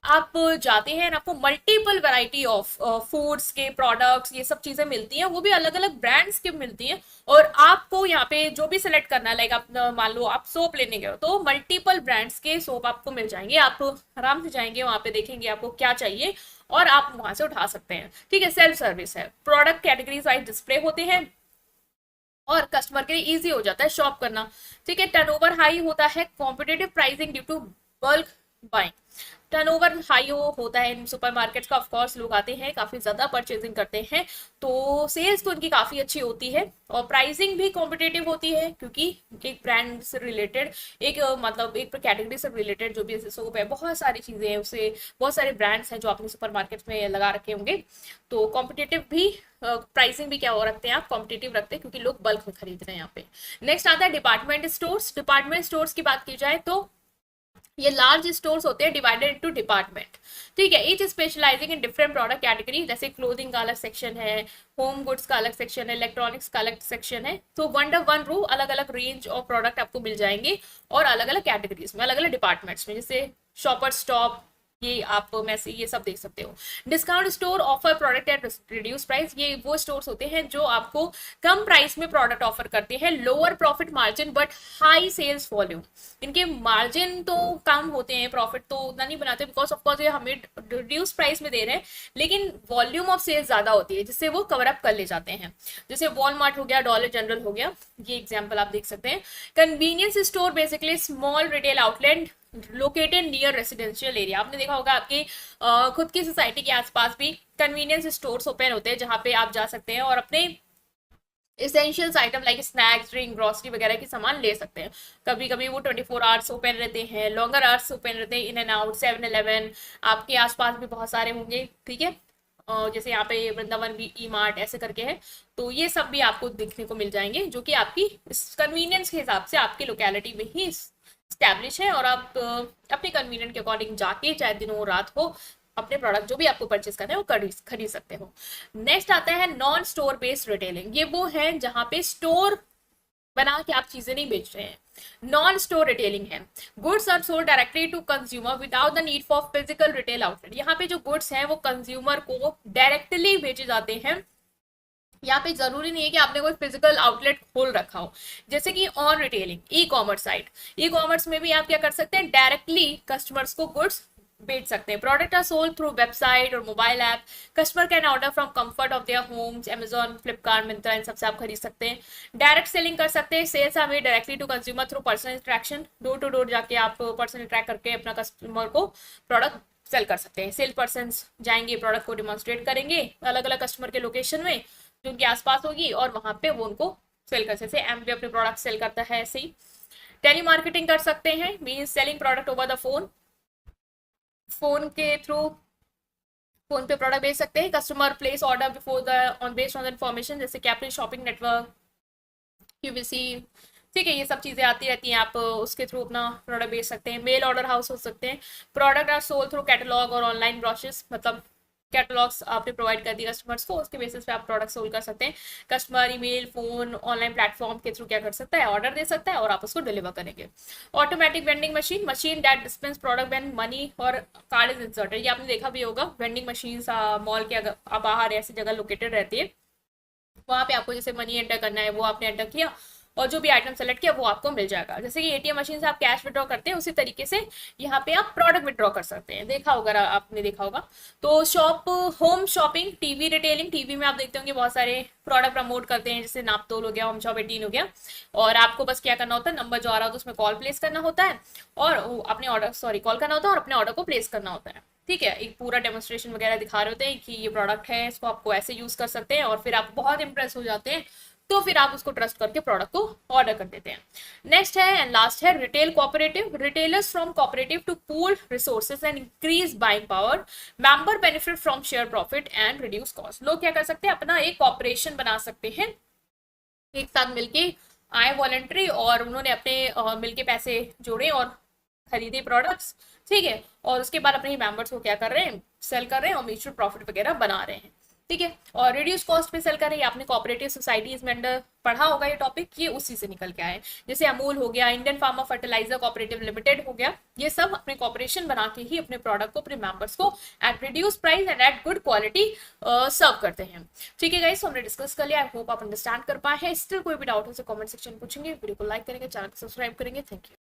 आप जाते हैं, आपको मल्टीपल वैरायटी ऑफ फूड्स के प्रोडक्ट्स, ये सब चीजें मिलती हैं, वो भी अलग अलग ब्रांड्स की मिलती हैं, और आपको यहाँ पे जो भी सिलेक्ट करना है, लाइक आप मान लो आप सोप लेने गए हो, तो मल्टीपल ब्रांड्स के सोप आपको मिल जाएंगे, आप आराम से जाएंगे वहां पे, देखेंगे आपको क्या चाहिए और आप वहां से उठा सकते हैं। ठीक है, सेल्फ सर्विस है, प्रोडक्ट कैटेगरीज वाइज डिस्प्ले होते हैं और कस्टमर के लिए इजी हो जाता है शॉप करना। ठीक है, टर्नओवर हाई होता है, competitive pricing due to bulk buying. Turnover high होता है इन सुपरमार्केट्स का, ऑफकोर्स लोग आते हैं, काफी ज्यादा परचेजिंग करते हैं, तो सेल्स तो उनकी काफी अच्छी होती है, और प्राइसिंग भी कॉम्पिटेटिव होती है, क्योंकि एक ब्रांड से रिलेटेड, एक मतलब एक कैटेगरी से रिलेटेड जो भी सोप है, बहुत सारी चीजें हैं, उससे बहुत सारे ब्रांड्स हैं जो आपने सुपरमार्केट्स में लगा रखे होंगे, तो कॉम्पिटेटिव भी, प्राइसिंग भी क्या हो रखते हैं आप, कॉम्पिटेटिव रखते हैं, क्योंकि लोग बल्क में खरीद रहे हैं यहाँ पे। नेक्स्ट आता है डिपार्टमेंट स्टोर्स। डिपार्टमेंट स्टोर्स की बात की जाए तो ये लार्ज स्टोर्स होते हैं डिवाइडेड इनटू डिपार्टमेंट। ठीक है, each specialising in different product category, जैसे क्लोथिंग का अलग सेक्शन है, होम गुड्स का अलग सेक्शन है, इलेक्ट्रॉनिक्स का अलग सेक्शन है, तो वंडर वन रू अलग अलग रेंज ऑफ प्रोडक्ट आपको मिल जाएंगे, और अलग अलग कैटेगरीज में, अलग अलग डिपार्टमेंट्स में, जैसे शॉपर स्टॉप, ये आप मैसे ये सब देख सकते हो। Discount store offer product at reduce price, ये वो स्टोर्स होते हैं जो आपको कम प्राइस में प्रोडक्ट ऑफर करते हैं, lower profit margin but high sales volume. इनके मार्जिन तो कम होते हैं, प्रॉफिट तो उतना नहीं बनाते, बिकॉज ऑफकोर्स ये हमें रिड्यूस प्राइस में दे रहे हैं, लेकिन वॉल्यूम ऑफ सेल्स ज्यादा होती है, जिससे वो कवर अप कर ले जाते हैं। जैसे वॉलमार्ट हो गया, डॉलर जनरल हो गया, ये एग्जाम्पल आप देख सकते हैं। Convenience store basically small retail outlet located near residential area, आपने देखा होगा आपके खुद की सोसाइटी के आसपास भी कन्वीनियंस स्टोर्स ओपन होते हैं, जहां पे आप जा सकते हैं और अपने essentials item like snacks, drink, grocery वगैरह की सामान ले सकते हैं। कभी कभी वो 24 आवर्स ओपन रहते हैं, लॉन्गर आवर्स ओपन रहते हैं, इन एंड आउट, 7-Eleven आपके आसपास भी बहुत सारे होंगे। ठीक है, जैसे यहाँ पे वृंदावन भी ई मार्ट ऐसे करके है, तो ये सब भी आपको देखने को मिल जाएंगे, जो कि आपकी कन्वीनियंस के हिसाब से आपकी लोकेलिटी में ही स्टैब्लिश है, और आप अपने कन्वीनियंट के अकॉर्डिंग जाके, चाहे दिन हो रात हो, अपने प्रोडक्ट जो भी आपको परचेस करना है वो खरीद सकते हो। नेक्स्ट आता है नॉन स्टोर बेस्ड रिटेलिंग। ये वो है जहां पे स्टोर बना के आप चीजें नहीं बेच रहे हैं, नॉन स्टोर रिटेलिंग है। Goods are sold directly to consumer without the need for physical retail outlet. यहाँ पे जो गुड्स हैं वो कंज्यूमर को डायरेक्टली बेचे जाते हैं, यहाँ पे जरूरी नहीं है कि आपने कोई फिजिकल आउटलेट खोल रखा हो। जैसे कि on retailing, e commerce site, e commerce में भी आप क्या कर सकते हैं, डायरेक्टली कस्टमर्स को गुड्स बेच सकते हैं। Product are sold through website और mobile app. Customer can order from comfort of their homes. Amazon, Flipkart, Myntra, इन सबसे आप खरीद सकते हैं। डायरेक्ट सेलिंग कर सकते हैं। Sales are made directly to consumer through personal interaction. Door to door जाके आप पर्सनल इंटरेक्ट करके अपना कस्टमर को प्रोडक्ट सेल कर सकते हैं। सेल्स पर्सन जाएंगे, प्रोडक्ट को डिमॉन्स्ट्रेट करेंगे अलग अलग कस्टमर के लोकेशन में जो उनके आसपास होगी, और वहां पे वो उनको सेल कर सकते हैं। एमवे अपने प्रोडक्ट सेल करता है ऐसे ही। टेली मार्केटिंग कर सकते हैं, means selling product over the phone. Phone के थ्रू फोन पे प्रोडक्ट बेच सकते हैं। Customer place order before the on based on the information, जैसे कैपरी शॉपिंग नेटवर्क, क्यूवीसी, ठीक है, ये सब चीजें आती रहती हैं। आप उसके थ्रू अपना प्रोडक्ट बेच सकते हैं। मेल ऑर्डर हाउस हो सकते हैं। Product are sold through catalog और ऑनलाइन ब्रोशर्स, मतलब कैटलॉग्स आपने प्रोवाइड कर दिया कस्टमर्स को, उसके बेसिस पे आप प्रोडक्ट सोल्ड कर सकते हैं। Customer email, phone, online platform के थ्रू क्या कर सकता है, ऑर्डर दे सकता है और आप उसको डिलीवर करेंगे। Automatic vending machine, machine that dispense product when money और कार्ड इज इंसर्टेड। ये आपने देखा भी होगा, वेंडिंग मशीन मॉल के बाहर ऐसी जगह लोकेटेड रहती है। वहां पे आपको जैसे मनी एंटर करना है वो आपने एंटर किया और जो भी आइटम सेलेक्ट किया वो आपको मिल जाएगा। जैसे कि एटीएम मशीन से आप कैश विड्रॉ करते हैं, उसी तरीके से यहाँ पे आप प्रोडक्ट विड्रॉ कर सकते हैं। देखा होगा, आपने देखा होगा। तो shop home shopping, TV retailing, TV में आप देखते होंगे बहुत सारे प्रोडक्ट प्रमोट करते हैं, जैसे नापतोल हो गया, होम शॉप 18 हो गया, और आपको बस क्या करना होता है, नंबर जो आ रहा होता है उसमें कॉल प्लेस करना होता है और अपने ऑर्डर, सॉरी, कॉल करना होता है और अपने ऑर्डर को प्लेस करना होता है। ठीक है, एक पूरा डेमोन्स्ट्रेशन वगैरह दिखा रहे होते हैं कि ये प्रोडक्ट है, इसको आपको ऐसे यूज कर सकते हैं, और फिर आप बहुत इंप्रेस हो जाते हैं, तो फिर आप उसको ट्रस्ट करके प्रोडक्ट को ऑर्डर कर देते हैं। नेक्स्ट है एंड लास्ट है retail cooperative. Retailers from cooperative to pool resources and increase buying power. Member benefit from share profit and reduce cost. लोग क्या कर सकते हैं, अपना एक कॉपरेशन बना सकते हैं, एक साथ मिलके आए वॉलंटरी, और उन्होंने अपने मिलके पैसे जोड़े और खरीदे प्रोडक्ट्स, ठीक है, और उसके बाद अपने मेंबर्स को क्या कर रहे हैं, सेल कर रहे हैं और म्यूचुअल प्रॉफिट वगैरह बना रहे हैं। ठीक है, और रिड्यूस कॉस्ट पे सेल कर रहे हैं। आपने कोऑपरेटिव सोसाइटीज में अंडर पढ़ा होगा ये टॉपिक, ये उसी से निकल के आए। जैसे अमूल हो गया, Indian pharma fertiliser cooperative limited हो गया, ये सब अपने कॉपरेशन बना के ही अपने प्रोडक्ट को अपने मेंबर्स को at reduce price and at good quality serve करते हैं। ठीक है गाइस, हमने डिस्कस कर लिया, आई होप आप अंडरस्टैंड कर पाए हैं। स्टिल कोई भी डाउट हो तो कमेंट सेक्शन में पूछेंगे, वीडियो को लाइक करेंगे, चैनल को सब्सक्राइब करेंगे। Thank you.